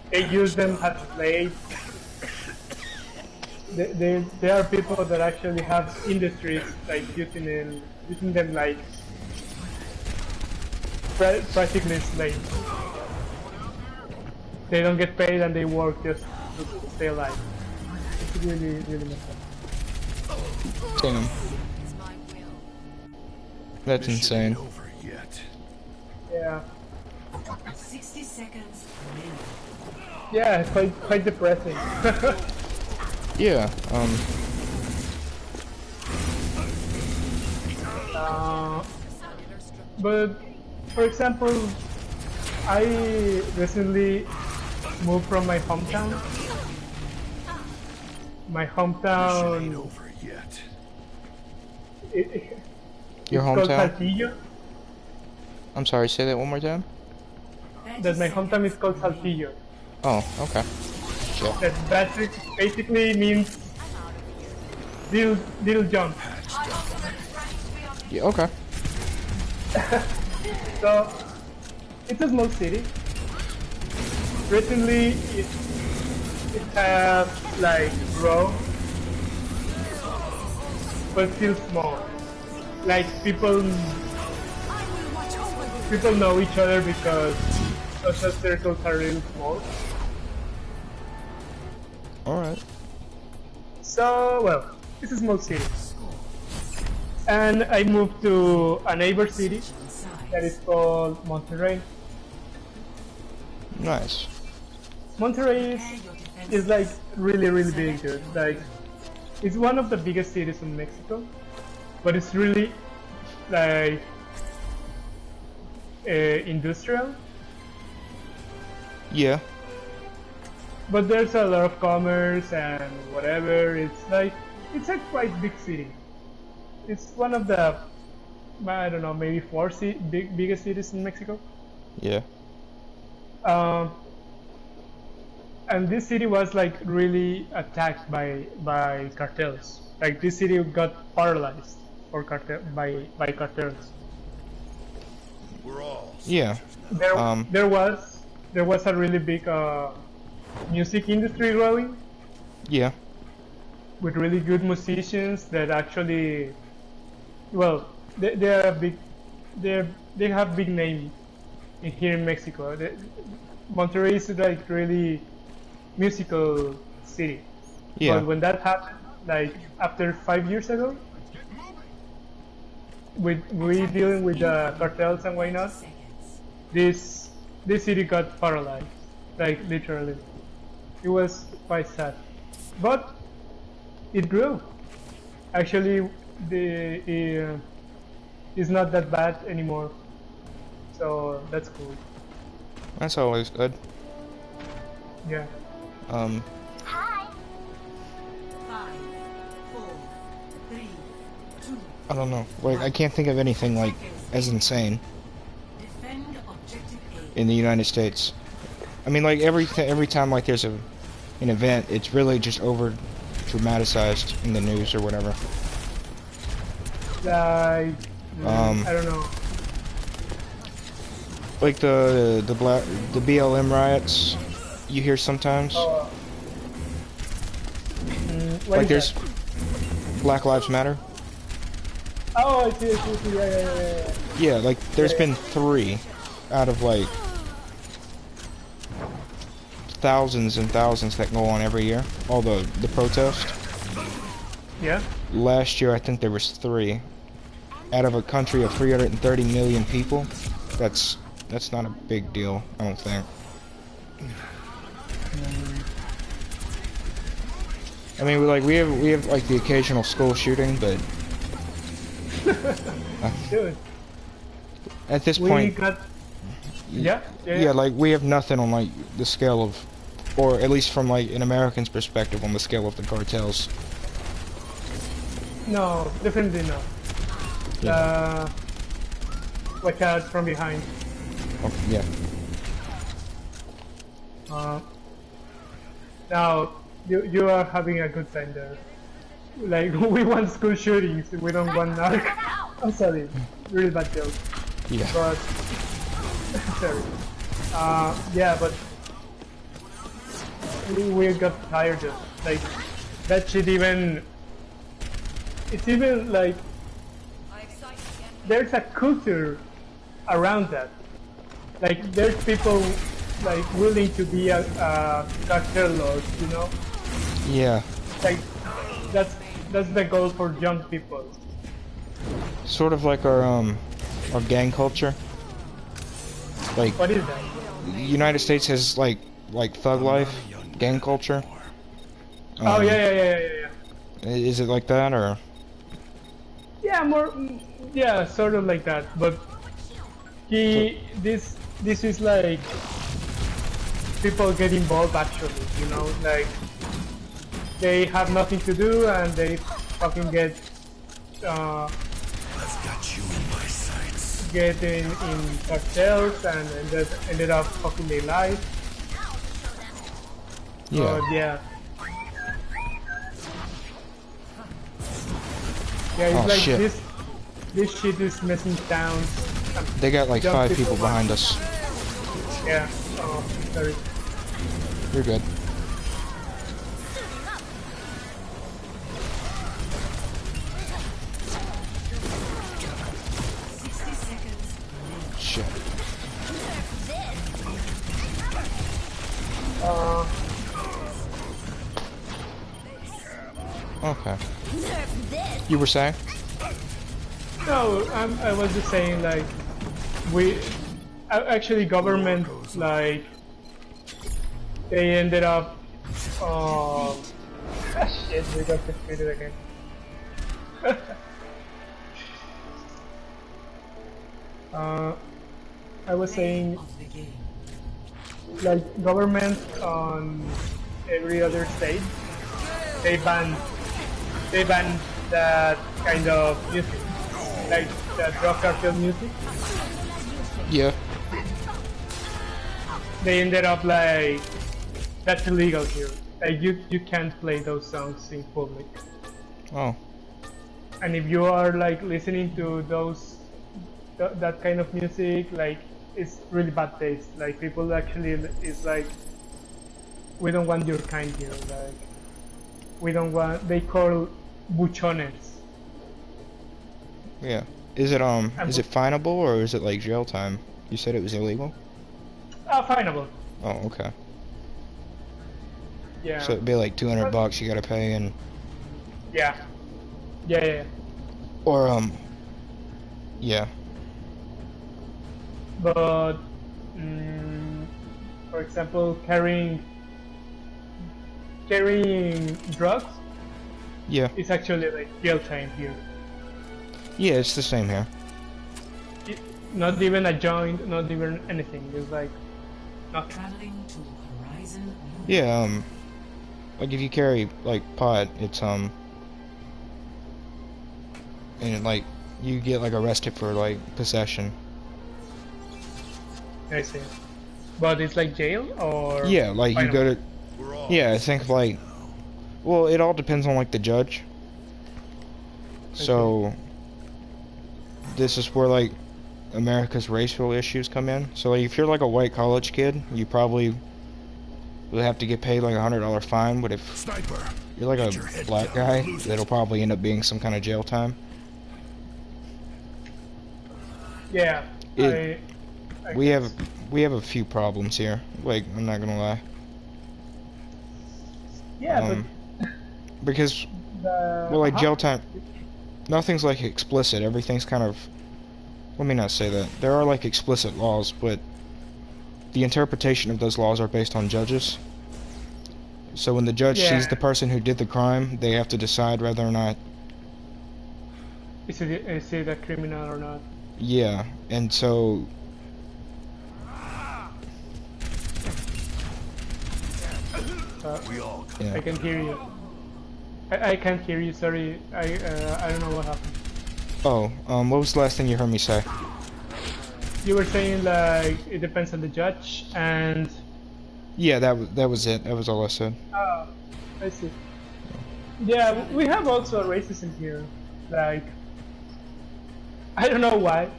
Speaker 9: They use them as slaves. There are people that actually have industries like using them like practically slaves. They don't get paid and they work just to stay alive. It's really messed up.
Speaker 3: Damn. That's insane.
Speaker 9: Yeah.
Speaker 1: 60 seconds remaining.
Speaker 9: Yeah, it's quite depressing.
Speaker 3: Yeah.
Speaker 9: But for example, I recently moved from my hometown. My hometown.
Speaker 3: Your
Speaker 9: it's called
Speaker 3: hometown?
Speaker 9: Saltillo.
Speaker 3: I'm sorry, say that one more time?
Speaker 9: That my hometown is called Saltillo.
Speaker 3: Oh, okay. Sure.
Speaker 9: That basically means little jump.
Speaker 3: Yeah, okay.
Speaker 9: So it's a small city. Recently it has like grown, but still small. Like people know each other because social circles are really small.
Speaker 3: Alright.
Speaker 9: So, well, it's a small city. And I moved to a neighbor city that is called Monterrey.
Speaker 3: Nice.
Speaker 9: Monterrey is like really big, dude. Like, it's one of the biggest cities in Mexico, but it's really like industrial.
Speaker 3: Yeah.
Speaker 9: But there's a lot of commerce and whatever. It's a quite big city. It's one of the, I don't know, maybe four biggest cities in Mexico.
Speaker 3: Yeah.
Speaker 9: And this city was like really attacked by cartels. Like this city got paralyzed by cartels.
Speaker 2: We're all
Speaker 3: Yeah.
Speaker 9: There was a really big music industry growing.
Speaker 3: Yeah.
Speaker 9: With really good musicians that actually, well, they are big. They have big name here in Mexico. Monterrey is like really musical city.
Speaker 3: Yeah.
Speaker 9: But when that happened, like after 5 years ago, we dealing with the cartels and whatnot, this city got paralyzed, like literally. It was quite sad, but it grew. Actually, it's not that bad anymore, so that's cool.
Speaker 3: That's always good.
Speaker 9: Yeah.
Speaker 6: Hi.
Speaker 1: 5, 4, 3,
Speaker 3: I don't know. Like, I can't think of anything like as insane
Speaker 1: Defend objective A.
Speaker 3: in the United States. I mean, like every time like there's an event, it's really just over dramatized in the news or whatever.
Speaker 9: Like, I don't know.
Speaker 3: Like the BLM riots you hear sometimes.
Speaker 9: What
Speaker 3: Like
Speaker 9: is
Speaker 3: there's
Speaker 9: that?
Speaker 3: Black Lives Matter.
Speaker 9: Oh, I see, yeah.
Speaker 3: Yeah, like there's been 3 out of like thousands and thousands that go on every year. All the protest.
Speaker 9: Yeah?
Speaker 3: Last year I think there was 3 out of a country of 330 million people. That's not a big deal, I don't think. I mean, we have like the occasional school shooting, but
Speaker 9: Dude,
Speaker 3: at this
Speaker 9: we
Speaker 3: point,
Speaker 9: got... Yeah?
Speaker 3: yeah, like we have nothing on like the scale of, or at least from like an American's perspective, on the scale of the cartels.
Speaker 9: No, definitely not.
Speaker 3: Yeah.
Speaker 9: Watch out from behind.
Speaker 3: Oh, yeah.
Speaker 9: Now, you are having a good time there. Like, we want school shootings, we don't want narc. I'm sorry, really bad joke.
Speaker 3: Yeah.
Speaker 9: But, sorry. Yeah, but we got tired of, like, that shit even, it's even like, there's a culture around that. Like, there's people, like, willing to be a cartel lord, you know?
Speaker 3: Yeah.
Speaker 9: Like, that's the goal for young people.
Speaker 3: Sort of like our gang culture. Like,
Speaker 9: What is that?
Speaker 3: the United States has like thug life, gang culture.
Speaker 9: Oh, yeah.
Speaker 3: Is it like that, or?
Speaker 9: Yeah, yeah, sort of like that. But this is like people get involved actually, you know, like they have nothing to do and they fucking get
Speaker 2: I've got you in my sights.
Speaker 9: get in cartels and ended up fucking their life.
Speaker 3: Yeah.
Speaker 9: Yeah. Yeah, it's
Speaker 3: Oh,
Speaker 9: like
Speaker 3: shit.
Speaker 9: this shit is messing down.
Speaker 3: They got like
Speaker 9: Young
Speaker 3: 5
Speaker 9: people
Speaker 3: people behind us.
Speaker 9: Yeah. Oh, sorry.
Speaker 3: You're good. Shit. Okay. You were saying?
Speaker 9: No, I was just saying like actually government like they ended up shit, we got defeated again. I was saying
Speaker 1: Of the game.
Speaker 9: like government on every other state they ban that kind of music, like the drug cartel music.
Speaker 3: Yeah.
Speaker 9: They ended up like that's illegal here. Like you can't play those songs in public.
Speaker 3: Oh.
Speaker 9: And if you are like listening to that kind of music, like it's really bad taste. Like people actually is like, we don't want your kind here. Like we don't want. They call buchones.
Speaker 3: Yeah. Is it finable or is it like jail time? You said it was illegal?
Speaker 9: Finable.
Speaker 3: Oh, okay.
Speaker 9: Yeah.
Speaker 3: So it'd be like $200 you gotta pay, and
Speaker 9: Yeah.
Speaker 3: or yeah.
Speaker 9: But for example, carrying drugs
Speaker 3: Yeah.
Speaker 9: is actually like jail time here.
Speaker 3: Yeah, it's the same here.
Speaker 9: Not even a joint, not even anything. It's like nothing.
Speaker 1: Traveling to Horizon.
Speaker 3: Yeah, like if you carry like pot, it's and like you get like arrested for like possession.
Speaker 9: I see. But it's like jail or?
Speaker 3: Yeah, like you go to.
Speaker 2: We're all
Speaker 3: Yeah, I think like. Well, it all depends on like the judge. So. This is where like America's racial issues come in. So like, if you're like a white college kid, you probably will have to get paid like $100 fine. But if
Speaker 2: Sniper.
Speaker 3: you're like
Speaker 2: Get your
Speaker 3: a
Speaker 2: head
Speaker 3: black
Speaker 2: down,
Speaker 3: guy,
Speaker 2: lose it.
Speaker 3: that'll probably end up being some kind of jail time.
Speaker 9: Yeah.
Speaker 3: It-
Speaker 9: I
Speaker 3: We
Speaker 9: guess.
Speaker 3: have a few problems here. Like, I'm not gonna lie.
Speaker 9: Yeah,
Speaker 3: Because
Speaker 9: but the.
Speaker 3: well, like jail time, nothing's like explicit. Everything's kind of. Let me not say that. There are like explicit laws, but the interpretation of those laws are based on judges. So when the judge
Speaker 9: Yeah.
Speaker 3: sees the person who did the crime, they have to decide whether or not.
Speaker 9: Is it a criminal or not?
Speaker 3: Yeah, and so.
Speaker 2: We all
Speaker 9: I
Speaker 3: Yeah.
Speaker 9: can hear you. I can't hear you. Sorry. I don't know what happened.
Speaker 3: Oh, what was the last thing you heard me say?
Speaker 9: You were saying like it depends on the judge and.
Speaker 3: Yeah, that was it. That was all I said.
Speaker 9: Oh, I see. Yeah, we have also racism here. Like, I don't know why.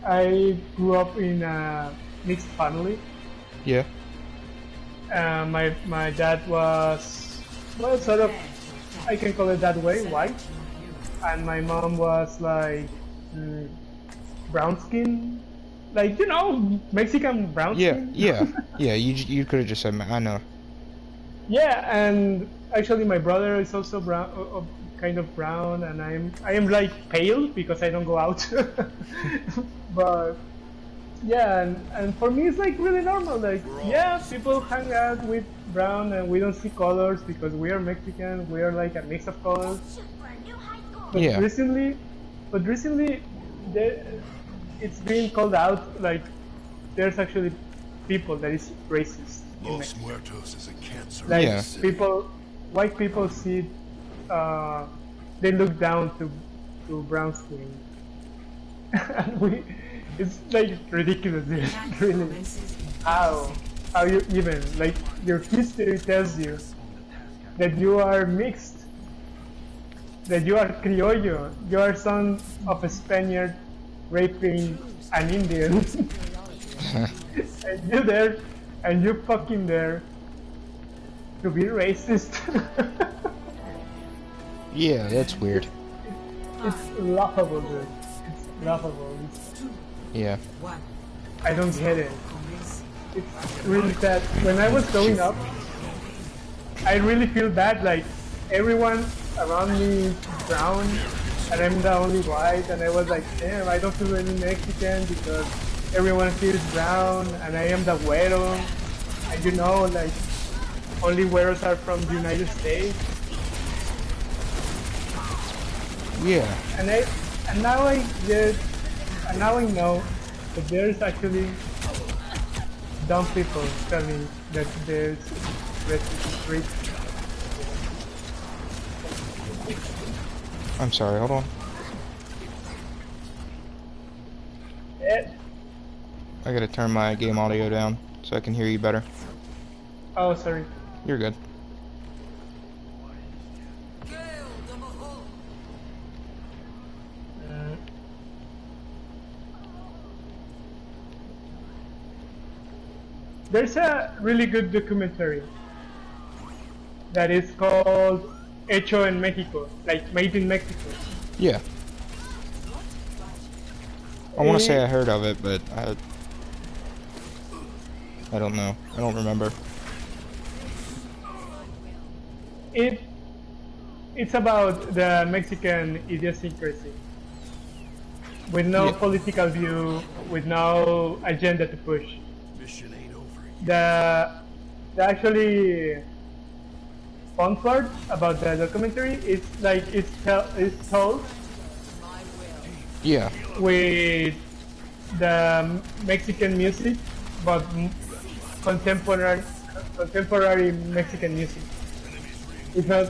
Speaker 9: I grew up in a mixed family.
Speaker 3: Yeah.
Speaker 9: My dad was, well, sort of, I can call it that way, white. And my mom was like brown skin, like, you know, Mexican brown
Speaker 3: Yeah,
Speaker 9: skin.
Speaker 3: yeah, yeah. You could have just said, I know.
Speaker 9: Yeah, and actually my brother is also brown, kind of brown, and I am like pale because I don't go out. But yeah, and for me it's like really normal. Like, yeah, people hang out with brown and we don't see colors because we are Mexican. We are like a mix of colors. But
Speaker 3: Yeah.
Speaker 9: recently, it's being called out. Like, there's actually people that is racist in
Speaker 2: Los
Speaker 9: Mexico.
Speaker 2: Muertos is a cancer.
Speaker 9: Like
Speaker 3: Yeah.
Speaker 9: white people see, they look down to brown skin, and it's like ridiculous, dude. Really, how you even like your history tells you that you are mixed, that you are criollo, you are son of a Spaniard raping an Indian, and you fucking there to be racist.
Speaker 3: Yeah, that's weird.
Speaker 9: It's laughable, dude. It's laughable.
Speaker 3: Yeah.
Speaker 9: I don't get it. It's really sad. When I was growing up, I really feel bad. Like, everyone around me is brown, and I'm the only white, and I was like, damn, I don't feel any Mexican because everyone feels brown, and I am the güero. And you know, like, only güeros are from the United States.
Speaker 3: Yeah.
Speaker 9: And now I know that there's actually dumb people telling that there's racism.
Speaker 3: I'm sorry, hold on. I gotta turn my game audio down so I can hear you better.
Speaker 9: Oh, sorry.
Speaker 3: You're good.
Speaker 9: There's a really good documentary that is called Hecho en Mexico, like Made in Mexico.
Speaker 3: Yeah. I want to say I heard of it, but I don't know. I don't remember.
Speaker 9: It's about the Mexican idiosyncrasy, with no
Speaker 3: Yeah.
Speaker 9: political view, with no agenda to push.
Speaker 2: Mission ain't over yet.
Speaker 9: The actually fun part about the documentary is like it's told
Speaker 3: Yeah.
Speaker 9: with the Mexican music, but contemporary Mexican music. Because,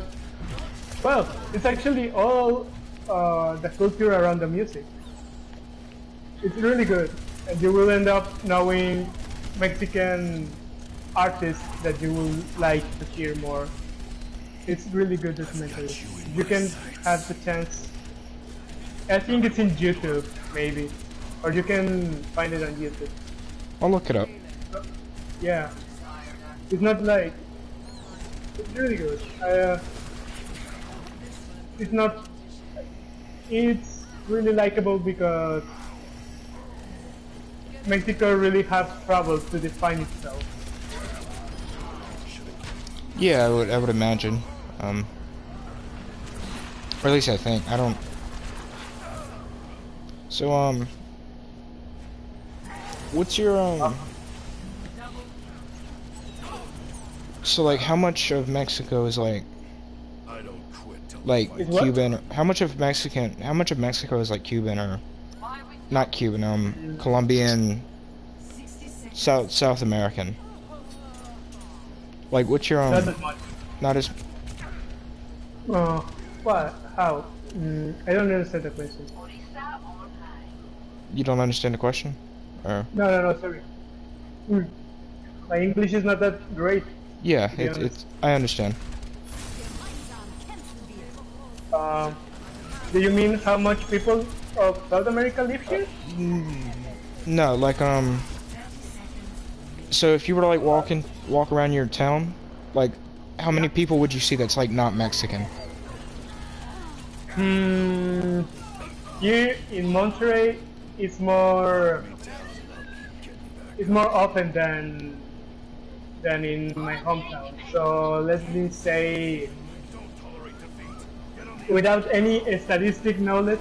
Speaker 9: well, it's actually all the culture around the music. It's really good, and you will end up knowing Mexican artists that you will like to hear more. It's really good documentary. You can have the chance. I think it's in YouTube, maybe, or you can find it on YouTube.
Speaker 3: I'll look it up.
Speaker 9: Yeah, it's not like it's really good. It's not. It's really likable because Mexico really has trouble to define itself.
Speaker 3: Yeah, I would imagine. Or at least I think. I don't. So what's your So like, how much of Mexico is like
Speaker 2: I don't quit till
Speaker 3: like
Speaker 9: Is what?
Speaker 3: Cuban? How much of Mexico is like Cuban or not Cuban? Colombian,
Speaker 1: 60 seconds.
Speaker 3: South American. Like, what's your
Speaker 9: Not as much.
Speaker 3: not as
Speaker 9: What? How? I don't understand the question.
Speaker 3: you don't understand the question, or
Speaker 9: No, sorry. My English is not that great.
Speaker 3: yeah,
Speaker 9: be
Speaker 3: it's
Speaker 9: honest.
Speaker 3: I understand.
Speaker 9: Do you mean how much people of South America live here?
Speaker 3: No, like so if you were to like walk around your town, like how many people would you see that's like not Mexican?
Speaker 9: Here in Monterrey, it's more often than in my hometown. So let me say, without any statistic knowledge,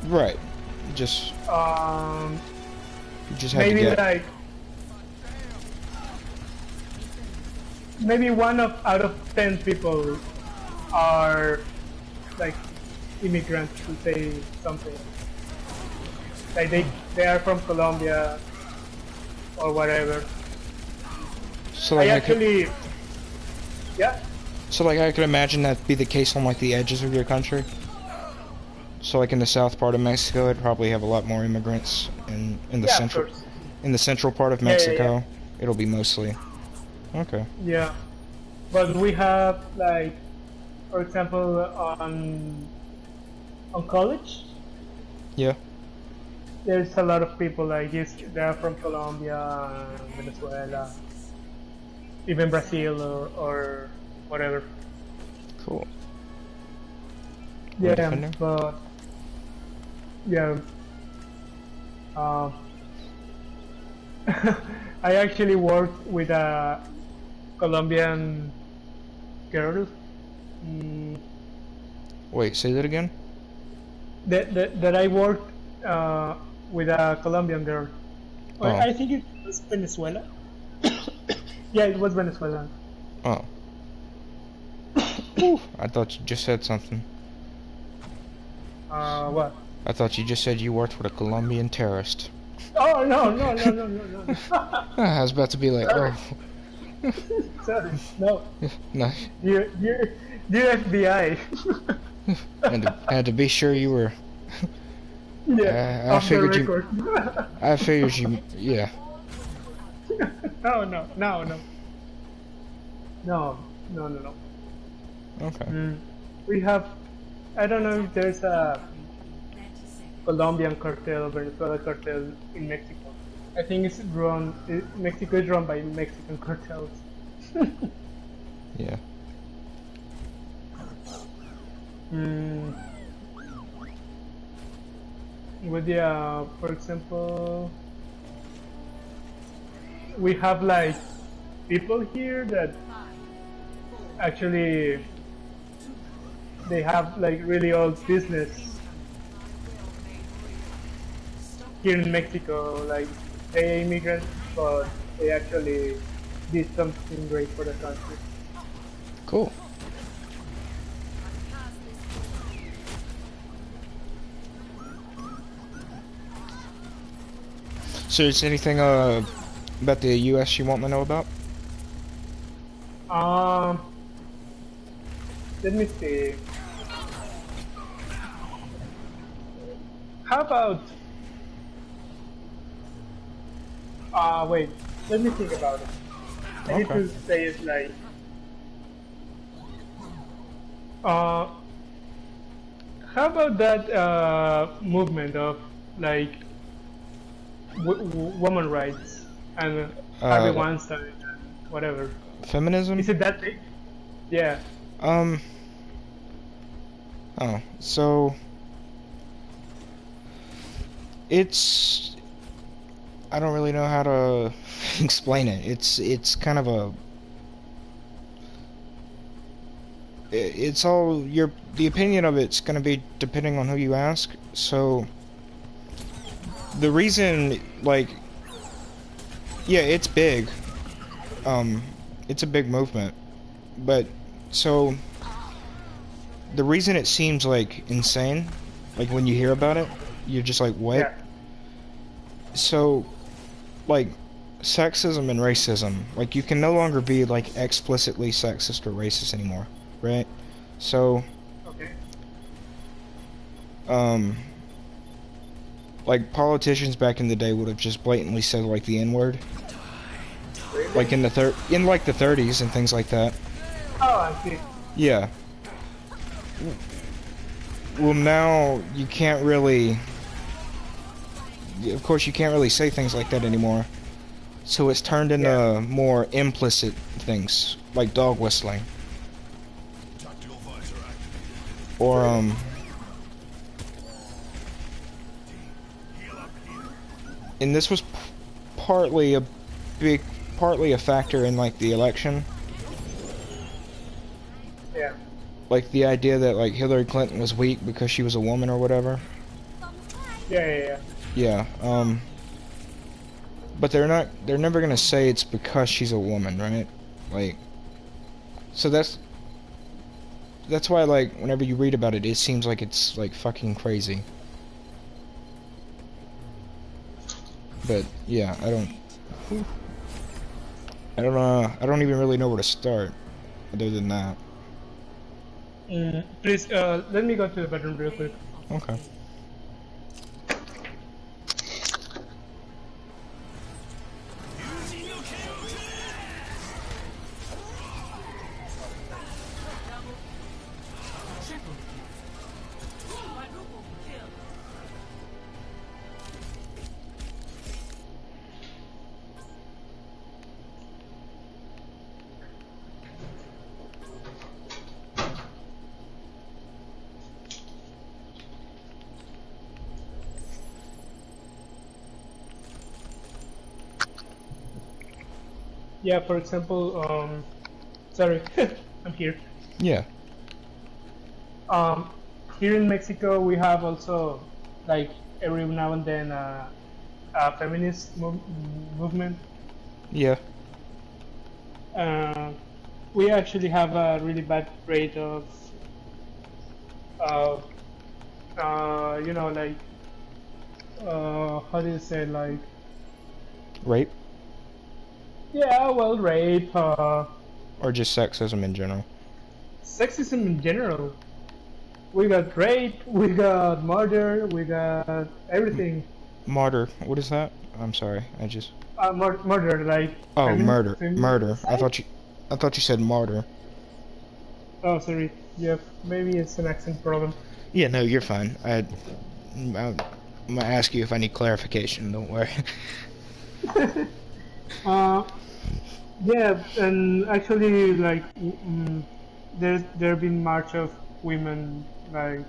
Speaker 3: Right. Just you just have to
Speaker 9: maybe
Speaker 3: get.
Speaker 9: like maybe out of 10 people are like immigrants, to say something. Like they are from Colombia or whatever.
Speaker 3: So
Speaker 9: I
Speaker 3: like
Speaker 9: actually, yeah,
Speaker 3: so like I could imagine that be the case on like the edges of your country. So like in the south part of Mexico, it'd probably have a lot more immigrants, and in the
Speaker 9: yeah, of
Speaker 3: central
Speaker 9: course.
Speaker 3: part of
Speaker 9: Yeah, yeah,
Speaker 3: Mexico, it'll be mostly. Okay.
Speaker 9: Yeah, but we have like, for example, on college,
Speaker 3: Yeah.
Speaker 9: there's a lot of people like this. They're from Colombia, Venezuela, even Brazil or whatever.
Speaker 3: Cool.
Speaker 9: Yeah,
Speaker 3: Defender?
Speaker 9: but yeah. I actually worked with a Colombian girl.
Speaker 3: Wait, say that again.
Speaker 9: That I worked with a Colombian girl. Or
Speaker 3: Oh.
Speaker 9: I think it was Venezuela. Yeah, it was Venezuela.
Speaker 3: Oh. I thought you just said something.
Speaker 9: What?
Speaker 3: I thought you just said you worked with a Colombian terrorist.
Speaker 9: Oh no.
Speaker 3: I was about to be like, oh,
Speaker 9: Sorry, no.
Speaker 3: no.
Speaker 9: You FBI.
Speaker 3: I had to be sure you were.
Speaker 9: Yeah,
Speaker 3: I
Speaker 9: off the
Speaker 3: figured you.
Speaker 9: record.
Speaker 3: I figured you. Yeah.
Speaker 9: No.
Speaker 3: Okay.
Speaker 9: We have. I don't know if there's a Colombian cartel, Venezuela cartel in Mexico. I think it's run. Mexico is run by Mexican cartels.
Speaker 3: Yeah.
Speaker 9: With the, for example, we have like people here that actually they have like really old business here in Mexico. Like they immigrants, but they actually did something great for the country.
Speaker 3: Cool. So is anything about the U.S. you want me to know about?
Speaker 9: Let me see. how about? Wait. Let me think about it. I need to say it like. How about that movement of like woman rights and Harvey Weinstein and whatever?
Speaker 3: Feminism?
Speaker 9: Is it that big? Yeah.
Speaker 3: Oh, so it's, I don't really know how to explain it. It's kind of a, it's all the opinion of it's going to be depending on who you ask. So the reason, like, yeah, it's big. It's a big movement, but so the reason it seems like insane, like when you hear about it, you're just like, what?
Speaker 9: Yeah.
Speaker 3: So, like, sexism and racism, like, you can no longer be like explicitly sexist or racist anymore, right? So,
Speaker 9: Okay.
Speaker 3: like, politicians back in the day would have just blatantly said like the N-word, like in the 30s and things like that.
Speaker 9: Oh, I see.
Speaker 3: Yeah. Well, now you can't really, of course you can't really say things like that anymore. So it's turned into more implicit things, like dog whistling. Or, and this was partly a factor in like the election.
Speaker 9: Yeah.
Speaker 3: Like the idea that like Hillary Clinton was weak because she was a woman or whatever.
Speaker 9: Yeah.
Speaker 3: Yeah, but they're never gonna say it's because she's a woman, right? Like, so that's why, like, whenever you read about it, it seems like it's like fucking crazy. But yeah, I don't even really know where to start other than that.
Speaker 9: Please, let me go to the bedroom real quick.
Speaker 3: Okay.
Speaker 9: Yeah, for example, sorry, I'm here.
Speaker 3: Yeah.
Speaker 9: Here in Mexico, we have also, like, every now and then, a feminist movement.
Speaker 3: Yeah.
Speaker 9: We actually have a really bad rate of, you know, like, how do you say, like,
Speaker 3: Rape?
Speaker 9: yeah, well, rape,
Speaker 3: Or just sexism in general?
Speaker 9: sexism in general. We got rape, we got murder, we got everything.
Speaker 3: Martyr. What is that? I'm sorry. I just.
Speaker 9: Murder, like.
Speaker 3: Oh, murder.
Speaker 9: feminicide?
Speaker 3: Murder. I thought you said martyr.
Speaker 9: Oh, sorry. Yeah, maybe it's an accent problem.
Speaker 3: Yeah, no, you're fine. I'm gonna ask you if I need clarification. Don't worry.
Speaker 9: Yeah, and actually, like, there been march of women like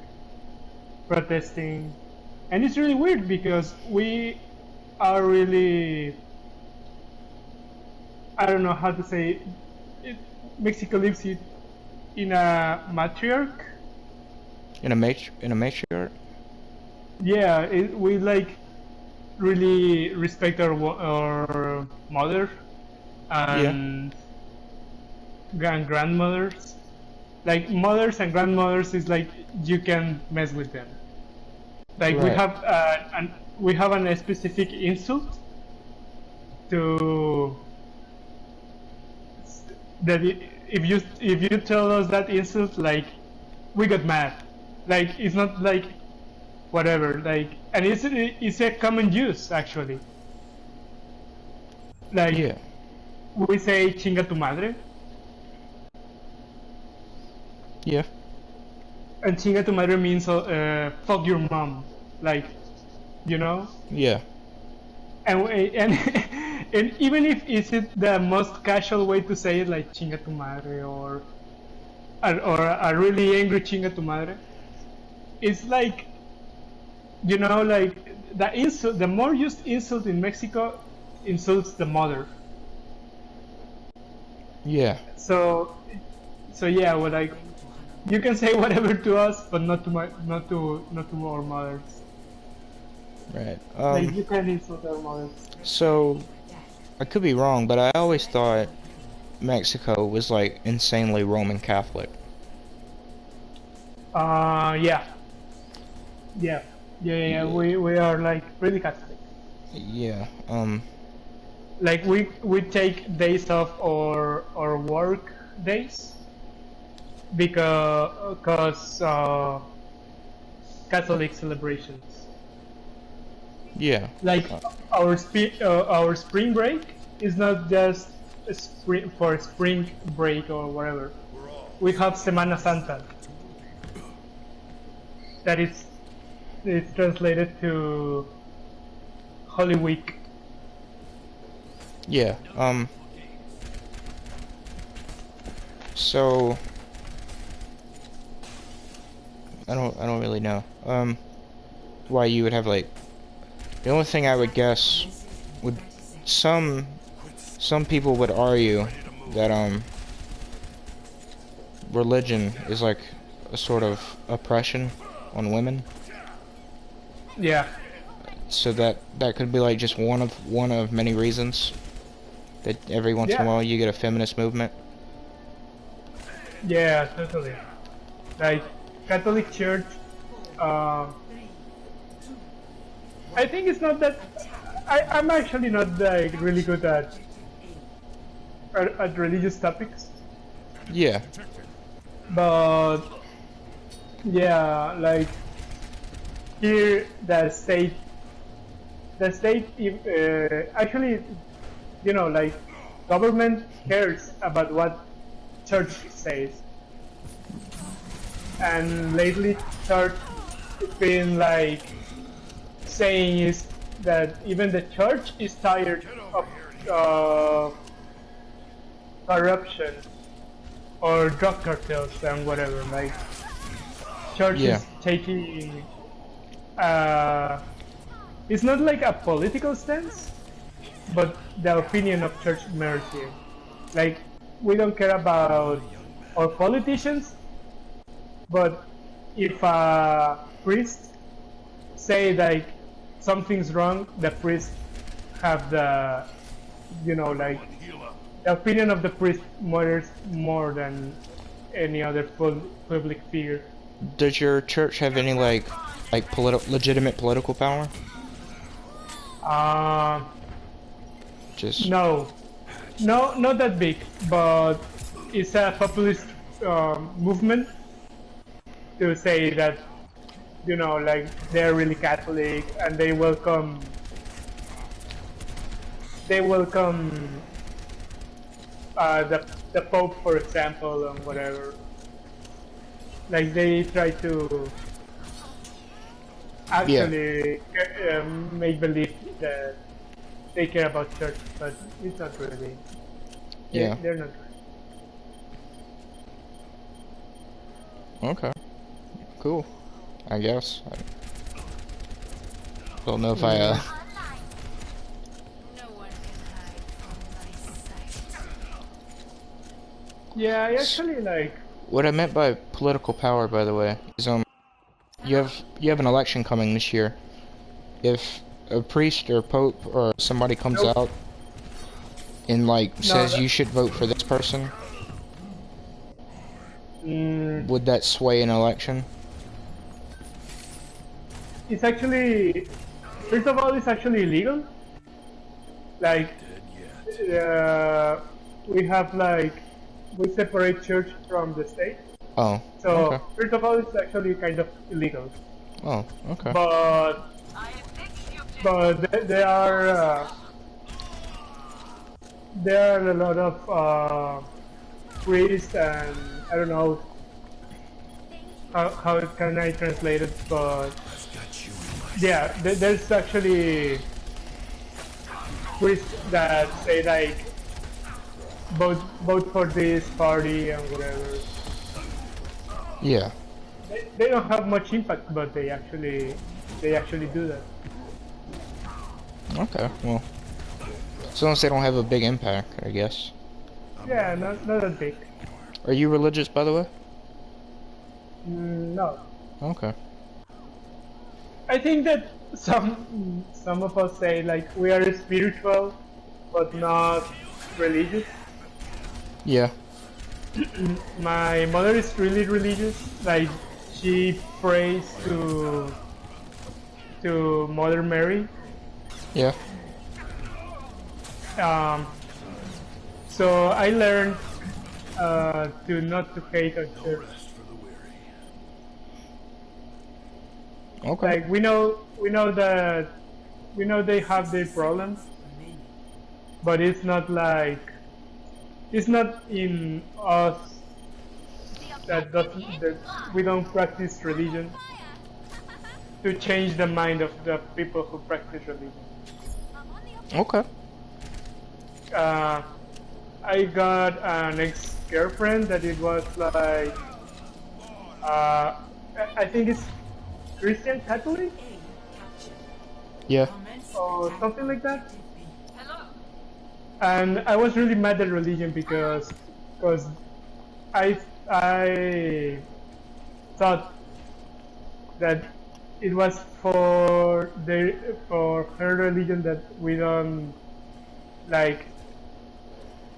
Speaker 9: protesting, and it's really weird because we are really, I don't know how to say it. Mexico lives in a matriarch.
Speaker 3: In a matriarch.
Speaker 9: Yeah, we like really respect our mother and grandmothers. Like mothers and grandmothers is like you can mess with them. Like
Speaker 3: Right.
Speaker 9: we have a specific insult to that if you tell us that insult, like we got mad. Like it's not like whatever. Like, and it's a common use actually. Like,
Speaker 3: Yeah.
Speaker 9: we say chinga tu madre,
Speaker 3: Yeah.
Speaker 9: and chinga tu madre means fuck your mom, like, you know.
Speaker 3: Yeah.
Speaker 9: And and even if is it the most casual way to say it, like chinga tu madre, or a really angry chinga tu madre, it's like, you know, like the insult, the more used insult in Mexico insults the mother.
Speaker 3: Yeah.
Speaker 9: So yeah, well, like, you can say whatever to us, but not to our mothers.
Speaker 3: Right.
Speaker 9: Like, you can insult our mothers.
Speaker 3: So I could be wrong, but I always thought Mexico was like insanely Roman Catholic.
Speaker 9: Yeah. We are like really Catholic.
Speaker 3: Yeah.
Speaker 9: Like, we take days off or work days because Catholic celebrations.
Speaker 3: Yeah.
Speaker 9: Like, our spring break is not just a spring break or whatever. We have Semana Santa. That is, it's translated to Holy Week.
Speaker 3: Yeah. So I don't really know. Why you would have like, the only thing I would guess would, some people would argue that religion is like a sort of oppression on women.
Speaker 9: Yeah.
Speaker 3: So that could be like just one of many reasons that every once in a
Speaker 9: Yeah.
Speaker 3: while you get a feminist movement.
Speaker 9: Yeah, totally. Like, Catholic Church, I think it's not that. I'm actually not like really good at religious topics,
Speaker 3: Yeah.
Speaker 9: but yeah, like, here the state actually, you know, like, government cares about what church says, and lately church has been like saying is that even the church is tired of corruption or drug cartels and whatever. Like, church
Speaker 3: Yeah.
Speaker 9: is taking it's not like a political stance, but the opinion of church mercy. Like, we don't care about our politicians, but if a priest say like something's wrong, the priest have the, you know, like, the opinion of the priest matters more than any other public figure.
Speaker 3: Does your church have any like legitimate political power? Just
Speaker 9: No, not that big, but it's a populist movement to say that, you know, like, they're really Catholic and they welcome the Pope, for example, and whatever. Like, they try to actually make believe that they care about church, but it's not really.
Speaker 3: Yeah.
Speaker 9: They're not.
Speaker 3: okay. Cool. I guess. I don't know if I
Speaker 7: No one can hide from my sight.
Speaker 9: Yeah, I actually like.
Speaker 3: What I meant by political power, by the way, is you have an election coming this year. If a priest or pope or somebody comes
Speaker 9: Nope.
Speaker 3: out and like says
Speaker 9: that-
Speaker 3: you should vote for this person,
Speaker 9: Mm,
Speaker 3: would that sway an election?
Speaker 9: it's actually, first of all, it's actually illegal. Like, we have like, we separate church from the state.
Speaker 3: Oh.
Speaker 9: So
Speaker 3: Okay.
Speaker 9: first of all, it's actually kind of illegal.
Speaker 3: Oh, okay.
Speaker 9: But there are a lot of priests, and I don't know how can I translate it, but yeah, there's actually priests that say like vote for this party and whatever.
Speaker 3: Yeah.
Speaker 9: They don't have much impact, but they actually do that.
Speaker 3: Okay, well, as long as they don't have a big impact, I guess.
Speaker 9: Yeah, not that big.
Speaker 3: Are you religious, by the way?
Speaker 9: No.
Speaker 3: Okay.
Speaker 9: I think that some of us say like we are spiritual, but not religious.
Speaker 3: Yeah.
Speaker 9: My mother is really religious. Like she prays to Mother Mary.
Speaker 3: Yeah.
Speaker 9: So I learned to not to hate our church.
Speaker 3: Okay.
Speaker 9: Like we know they have their problems, but it's not in us that we don't practice religion to change the mind of the people who practice religion.
Speaker 3: Okay.
Speaker 9: I got an ex-girlfriend that it was like I think it's Christian Catholic
Speaker 3: Yeah.
Speaker 9: or something like that. And I was really mad at religion because I thought that it was for her religion that we don't like.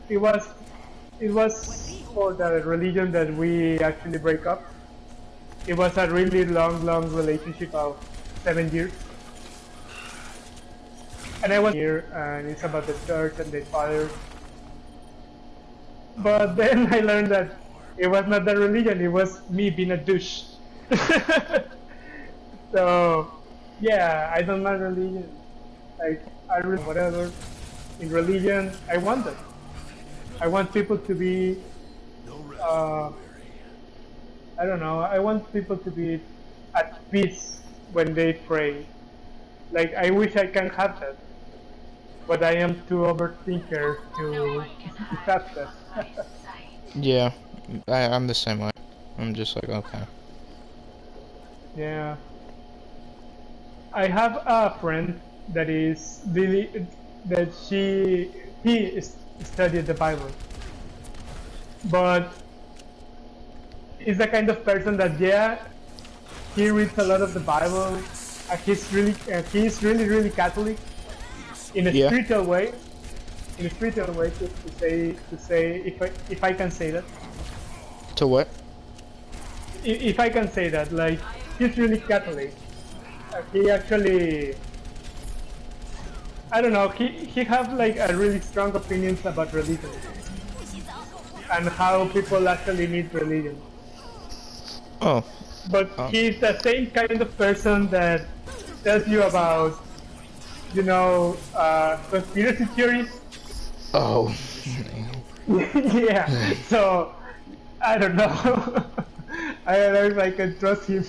Speaker 9: It was for the religion that we actually break up. It was a really long relationship of 7 years. And I was here, and it's about the church and the father. But then I learned that it was not the religion, it was me being a douche. So, yeah, I don't mind religion. Like, I really, whatever. In religion, I want that. I want people to be, I don't know, I want people to be at peace when they pray. Like, I wish I can have that. But I am too overthinker to have that.
Speaker 3: Yeah. I'm the same way. I'm just like, okay.
Speaker 9: Yeah. I have a friend that is really, that he studied the Bible. But he's the kind of person that, yeah, he reads a lot of the Bible. He's really Catholic in a spiritual way. In a spiritual way, to say if I can say that.
Speaker 3: To what?
Speaker 9: If I can say that, like, he's really Catholic. He actually, I don't know, he have like a really strong opinions about religion and how people actually need religion.
Speaker 3: Oh.
Speaker 9: But he's the same kind of person that tells you about, you know, conspiracy theories.
Speaker 3: Oh.
Speaker 9: Yeah. So I don't know. I don't know if I can trust him.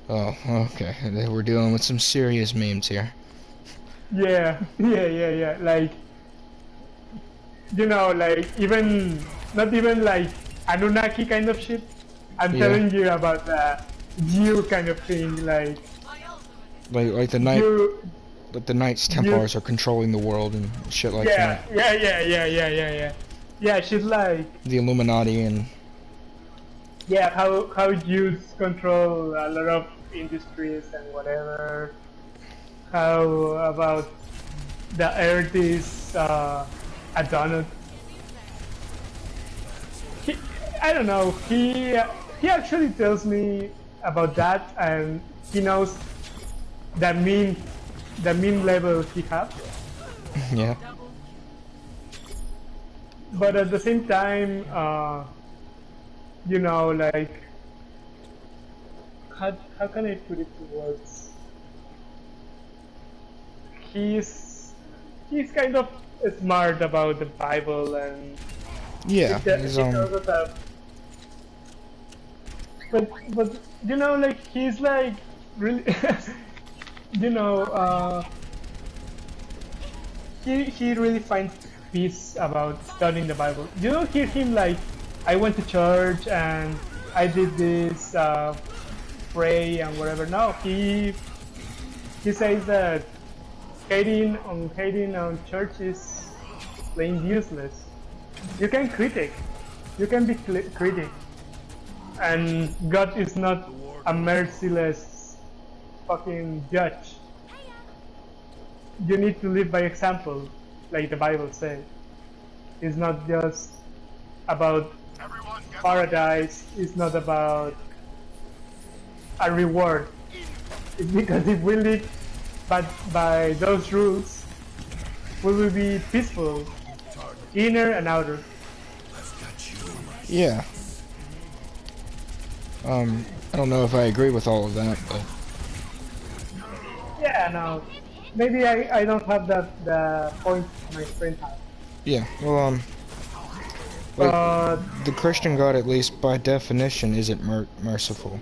Speaker 3: Oh, okay. We're dealing with some serious memes here.
Speaker 9: Yeah. Like, you know, like not even like Anunnaki kind of shit. I'm telling you about the you kind of thing, like
Speaker 3: the Knights Templars are controlling the world and shit like that.
Speaker 9: Yeah, she's like
Speaker 3: the Illuminati and
Speaker 9: how Jews control a lot of industries and whatever. How about the earth is a donut. I don't know. He actually tells me about that, and he knows the meme level he has.
Speaker 3: Yeah.
Speaker 9: But at the same time, you know, like how can I put it to words? He's kind of smart about the Bible and
Speaker 3: Yeah,
Speaker 9: he's also but you know, like he's like really you know, he really finds peace about studying the Bible. You don't hear him like, I went to church and I did this, pray and whatever. No, he says that hating on church is plain useless. You can critic, you can be critic, and God is not a merciless fucking judge. You need to live by example, like the Bible says. It's not just about paradise, it's not about a reward. It's because if we live by those rules, we will be peaceful, inner and outer.
Speaker 3: Yeah. I don't know if I agree with all of that, but
Speaker 9: Yeah, no. Maybe I don't have the point my friend has.
Speaker 3: yeah, well, like, the Christian God, at least by definition, isn't merciful.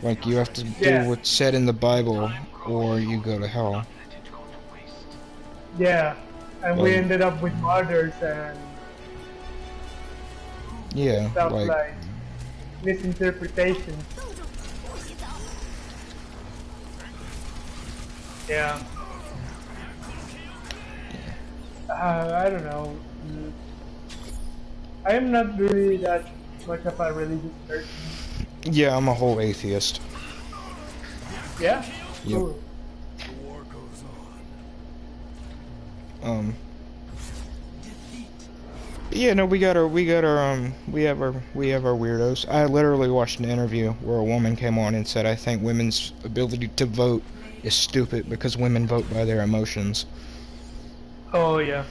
Speaker 3: Like, you have to do what's said in the Bible, or you go to hell.
Speaker 9: Yeah, and we
Speaker 3: Like-
Speaker 9: ended up with martyrs and
Speaker 3: Yeah,
Speaker 9: stuff
Speaker 3: like,
Speaker 9: like misinterpretation. Yeah. I don't know. I am not really that much of a religious person.
Speaker 3: yeah, I'm a whole atheist.
Speaker 9: Yeah?
Speaker 3: Yep.
Speaker 9: Cool.
Speaker 3: Yeah, no, we have our weirdos. I literally watched an interview where a woman came on and said, I think women's ability to vote is stupid because women vote by their emotions.
Speaker 9: Oh, yeah.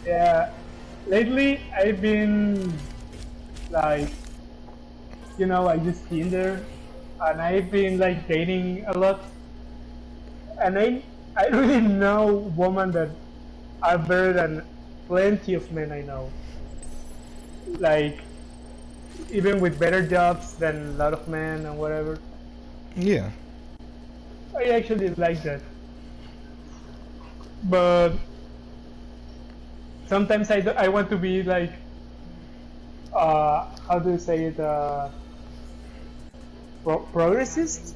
Speaker 9: Yeah, lately I've been like, you know, I use Tinder and I've been like dating a lot, and I really know women that are better than plenty of men I know, like even with better jobs than a lot of men and whatever.
Speaker 3: Yeah.
Speaker 9: I actually like that. But sometimes I want to be like, how do you say it, progressist?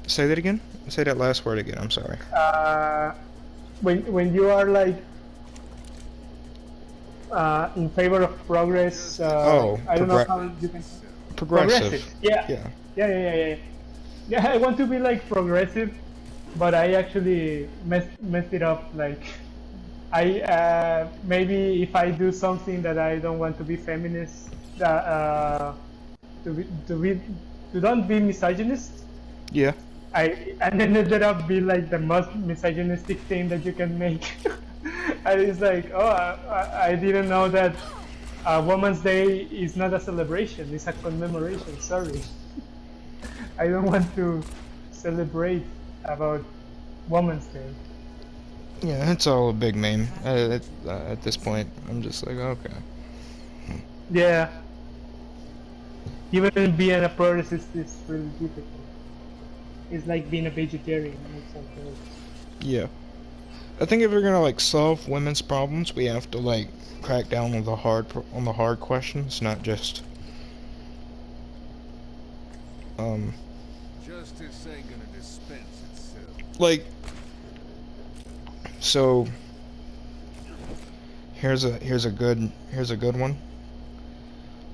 Speaker 3: Say that again? Say that last word again, I'm sorry.
Speaker 9: When you are like in favor of progress, I don't know how you can say.
Speaker 3: Progressive.
Speaker 9: Yeah. Yeah, I want to be like progressive, but I actually messed it up. Like, I maybe if I do something that I don't want to be feminist, to don't be misogynist.
Speaker 3: Yeah.
Speaker 9: I ended up being like the most misogynistic thing that you can make. And it's like, oh, I didn't know that Women's Day is not a celebration; it's a commemoration. Sorry. I don't want to celebrate about Women's Day.
Speaker 3: Yeah, it's all a big meme. At this point, I'm just like, okay.
Speaker 9: Yeah. Even being a progressist is really difficult. It's like being a vegetarian or something.
Speaker 3: Yeah. I think if we're gonna like solve women's problems, we have to like crack down on the hard questions, not just
Speaker 2: Justice ain't gonna dispense itself.
Speaker 3: like. So here's a good one.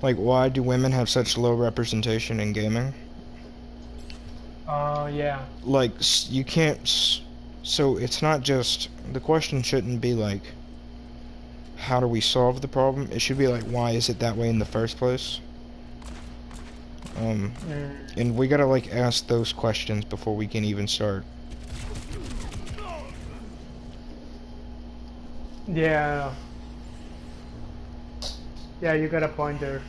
Speaker 3: Like, why do women have such low representation in gaming?
Speaker 9: Yeah.
Speaker 3: Like, you can't. So it's not just, the question shouldn't be like, how do we solve the problem? It should be like, why is it that way in the first place? And we gotta like ask those questions before we can even start
Speaker 9: Yeah. Yeah, you got a point there.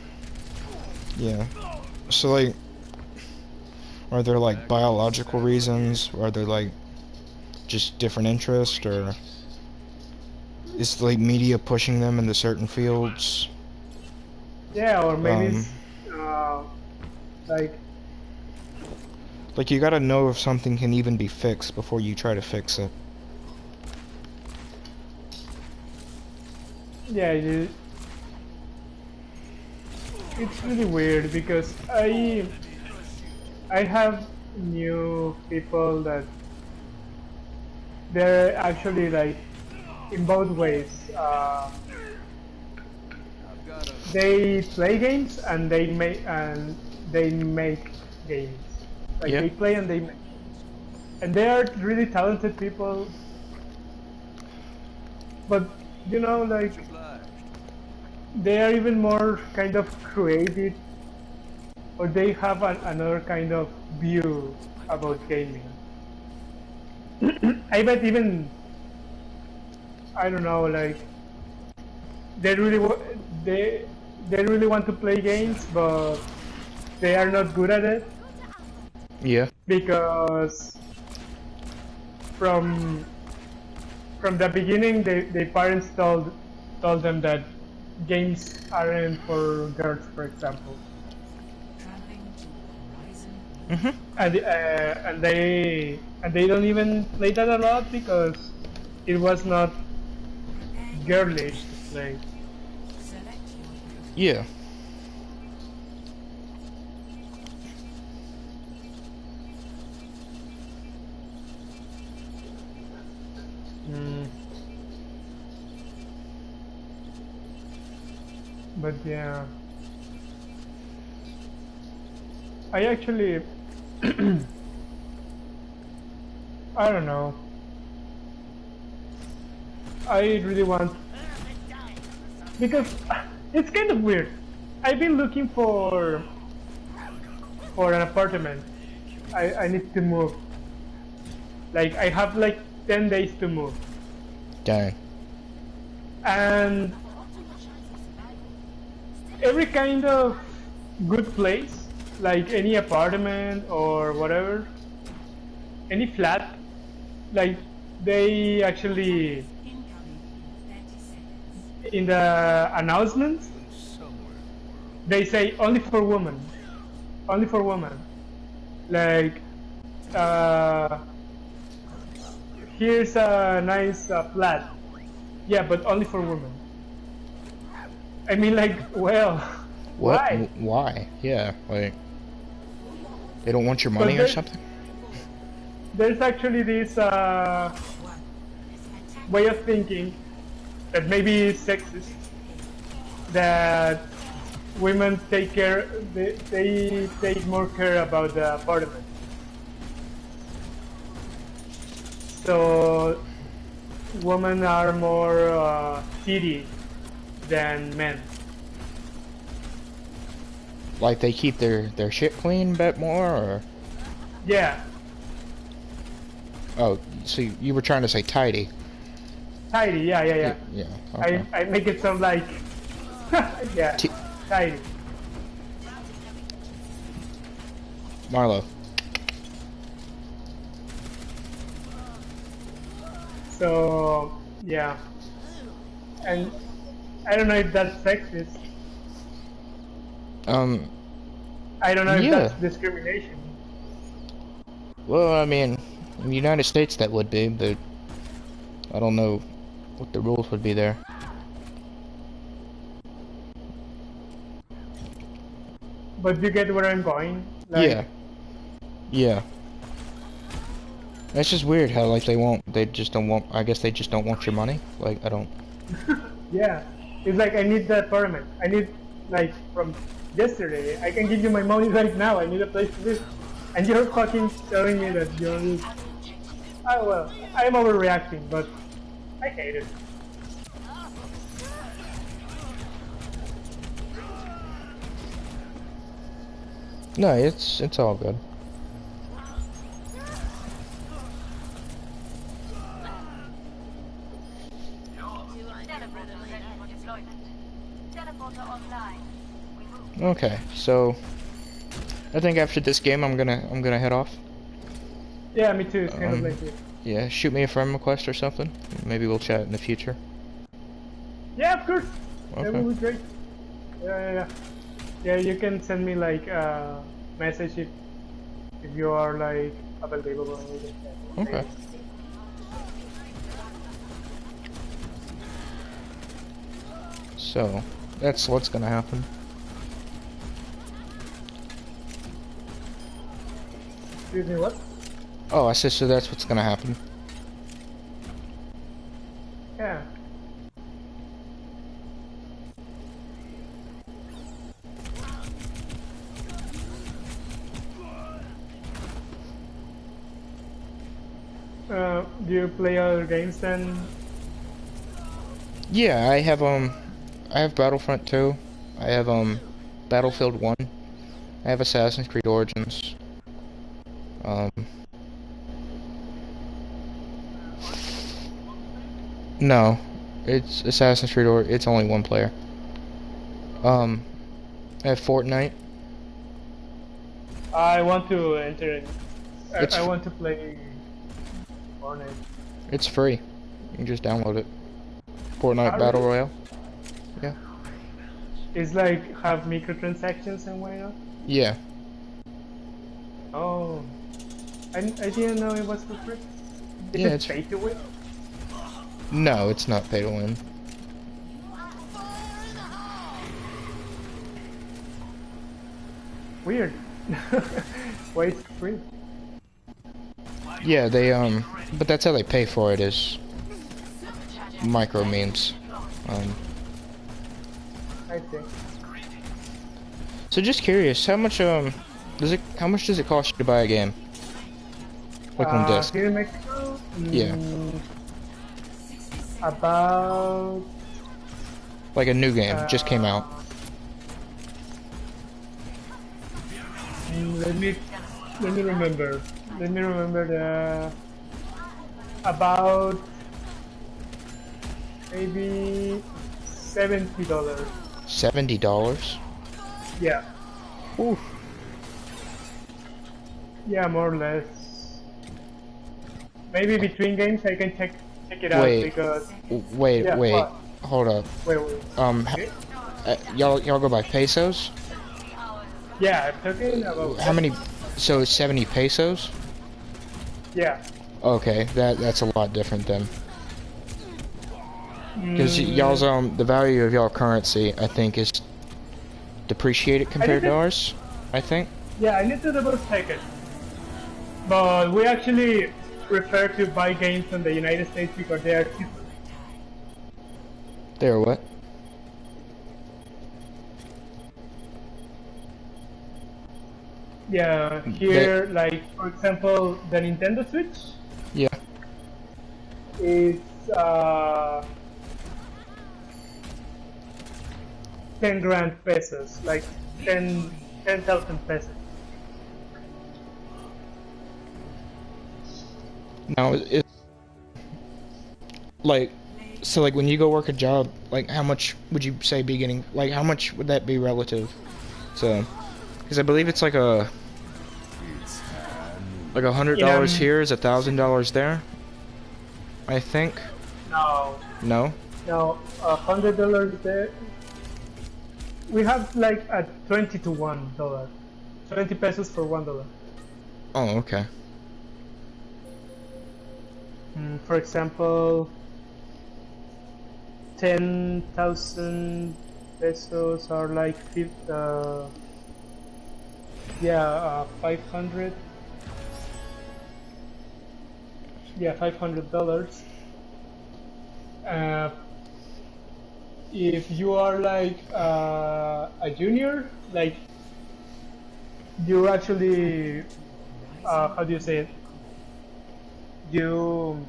Speaker 3: Yeah. So like, are there like biological reasons? Are there like just different interests, or is like media pushing them into certain fields?
Speaker 9: Yeah, or maybe it's, like,
Speaker 3: Like you gotta know if something can even be fixed before you try to fix it.
Speaker 9: yeah, it's really weird because I have new people that they're actually like in both ways. They play games and they make games. Like
Speaker 3: Yeah.
Speaker 9: they play and they make, and they are really talented people. But you know, like they are even more kind of creative, or they have another kind of view about gaming. I bet even, I don't know, like they really they really want to play games, but they are not good at it
Speaker 3: Yeah.
Speaker 9: because from the beginning, their parents told them that games aren't for girls, for example,
Speaker 1: Traveling to Horizon.
Speaker 9: and they don't even play that a lot because it was not girlish to play.
Speaker 1: Select your
Speaker 3: Yeah.
Speaker 9: But yeah, I actually I don't know. I really want, because it's kind of weird. I've been looking for an apartment. I need to move. Like I have like 10 days to move.
Speaker 3: Dang.
Speaker 9: And every kind of good place, like any apartment or whatever, any flat, like they actually
Speaker 1: incoming in 30 seconds.
Speaker 9: in the announcements they say only for women, only for women. Like here's a nice flat, yeah, but only for women. I mean, like, well,
Speaker 3: What?
Speaker 9: why?
Speaker 3: Why? Yeah. Like they don't want your money or
Speaker 9: there's-
Speaker 3: something?
Speaker 9: There's actually this way of thinking that maybe is sexist, that women take care, they take more care about the apartment. So women are more city than men.
Speaker 3: Like they keep their shit clean a bit more, or?
Speaker 9: Yeah,
Speaker 3: Oh, so you were trying to say tidy?
Speaker 9: tidy. Yeah.
Speaker 3: Yeah. Okay.
Speaker 9: I make it sound like yeah,
Speaker 3: T-
Speaker 9: tidy.
Speaker 3: Marlo.
Speaker 9: So yeah, and I don't know if that's sexist. I don't know if
Speaker 3: Yeah.
Speaker 9: that's discrimination.
Speaker 3: Well, I mean, in the United States that would be, but I don't know what the rules would be there.
Speaker 9: But you get where I'm going. Like,
Speaker 3: Yeah. Yeah. It's just weird how, like, they just don't want, I guess they just don't want your money. Like, I don't.
Speaker 9: Yeah. It's like I need the apartment. I need, like, from yesterday. I can give you my money right now. I need a place to live. And you're fucking telling me that you're... Oh well, I'm overreacting, but I hate it.
Speaker 3: No, it's all good.
Speaker 4: Teleporter ready for deployment. Teleporter online. We move.
Speaker 3: Okay, so I think after this game, I'm gonna head off.
Speaker 9: Yeah, me too. It's kind of like it.
Speaker 3: Yeah, shoot me a friend request or something. Maybe we'll chat in the future.
Speaker 9: Yeah, of course. That
Speaker 3: Okay.
Speaker 9: would be great. Yeah. Yeah, you can send me like a message if you are like available.
Speaker 3: Okay. So that's what's gonna happen.
Speaker 9: Excuse me, what?
Speaker 3: Oh, I said so. That's what's gonna happen.
Speaker 9: Yeah. Do you play other games then?
Speaker 3: Yeah, I have Battlefront 2. I have Battlefield 1. I have Assassin's Creed Origins. No, it's Assassin's Creed it's only one player. I have Fortnite.
Speaker 9: I want to enter it.
Speaker 3: It's
Speaker 9: I want to play Fortnite.
Speaker 3: It's free. You can just download it. Fortnite Battle Royale. Yeah.
Speaker 9: It's like have microtransactions and whatnot.
Speaker 3: Yeah.
Speaker 9: Oh, I didn't know it was for free. Is
Speaker 3: Yeah,
Speaker 9: it
Speaker 3: it's
Speaker 9: pay to win?
Speaker 3: No, it's not pay to win.
Speaker 9: Weird. Why it's free?
Speaker 3: Yeah, they but that's how they pay for it is micro memes.
Speaker 9: I think.
Speaker 3: So just curious, how much does it cost you to buy a game? Like on disc?
Speaker 9: Here in Mexico?
Speaker 3: Yeah.
Speaker 9: About
Speaker 3: Like a new game just came out.
Speaker 9: let me remember. Let me remember the about maybe $70.
Speaker 3: $70?
Speaker 9: Yeah.
Speaker 3: Ooh.
Speaker 9: Yeah, more or less. Maybe between games I can check it out
Speaker 3: Wait.
Speaker 9: because
Speaker 3: Wait,
Speaker 9: Yeah,
Speaker 3: wait.
Speaker 9: what?
Speaker 3: Hold up.
Speaker 9: wait.
Speaker 3: Y'all go by pesos?
Speaker 9: Yeah, I'm talking about
Speaker 3: How many? So it's 70 pesos?
Speaker 9: Yeah.
Speaker 3: Okay, that's a lot different then. Because
Speaker 9: Mm,
Speaker 3: y'all's the value of y'all currency, I think, is depreciated compared to
Speaker 9: think-
Speaker 3: ours. I think.
Speaker 9: Yeah, I need to double check it. But we actually prefer to buy games from the United States because they are cheaper.
Speaker 3: There, what?
Speaker 9: Yeah, here, like, for example, the Nintendo Switch
Speaker 3: Yeah.
Speaker 9: is 10 grand pesos, like 10,000 pesos.
Speaker 3: Now, like, so like when you go work a job, like how much would you say be getting? Like how much would that be relative to? Because I believe it's like $100
Speaker 9: Yeah.
Speaker 3: here is $1,000 there. I think.
Speaker 9: No,
Speaker 3: No.
Speaker 9: no, $100 there. We have like a 20 to $1, 20 pesos for $1.
Speaker 3: Oh, okay.
Speaker 9: For example, 10,000 pesos are like 500. Yeah, $500. If you are like a junior, like you actually, how do you say it? You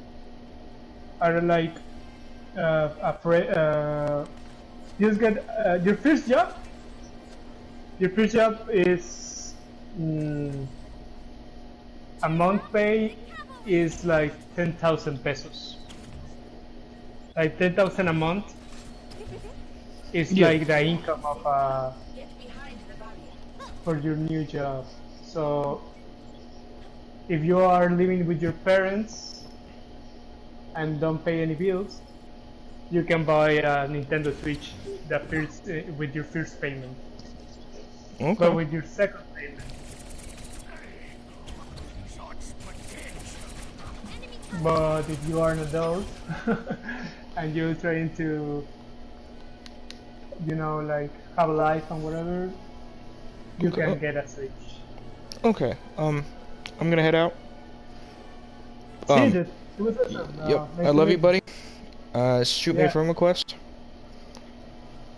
Speaker 9: are like you just get your first job. Your first job is a month pay is like 10,000 pesos. like 10,000 a month is
Speaker 3: Yeah.
Speaker 9: like the income of for your new job. So if you are living with your parents and don't pay any bills, you can buy a Nintendo Switch the first with your first payment.
Speaker 3: Okay.
Speaker 9: But with your second payment, but if you are an adult and you're trying to, you know, like have a life and whatever, you
Speaker 3: Okay.
Speaker 9: can get a Switch.
Speaker 3: Okay. I'm gonna head out.
Speaker 9: See, it was awesome.
Speaker 3: Yep.
Speaker 9: Nice
Speaker 3: I
Speaker 9: to
Speaker 3: love you,
Speaker 9: meet
Speaker 3: buddy. Shoot me a
Speaker 9: Yeah.
Speaker 3: friend request.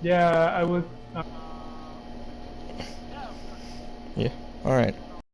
Speaker 9: Yeah, I would.
Speaker 3: Yeah. All right.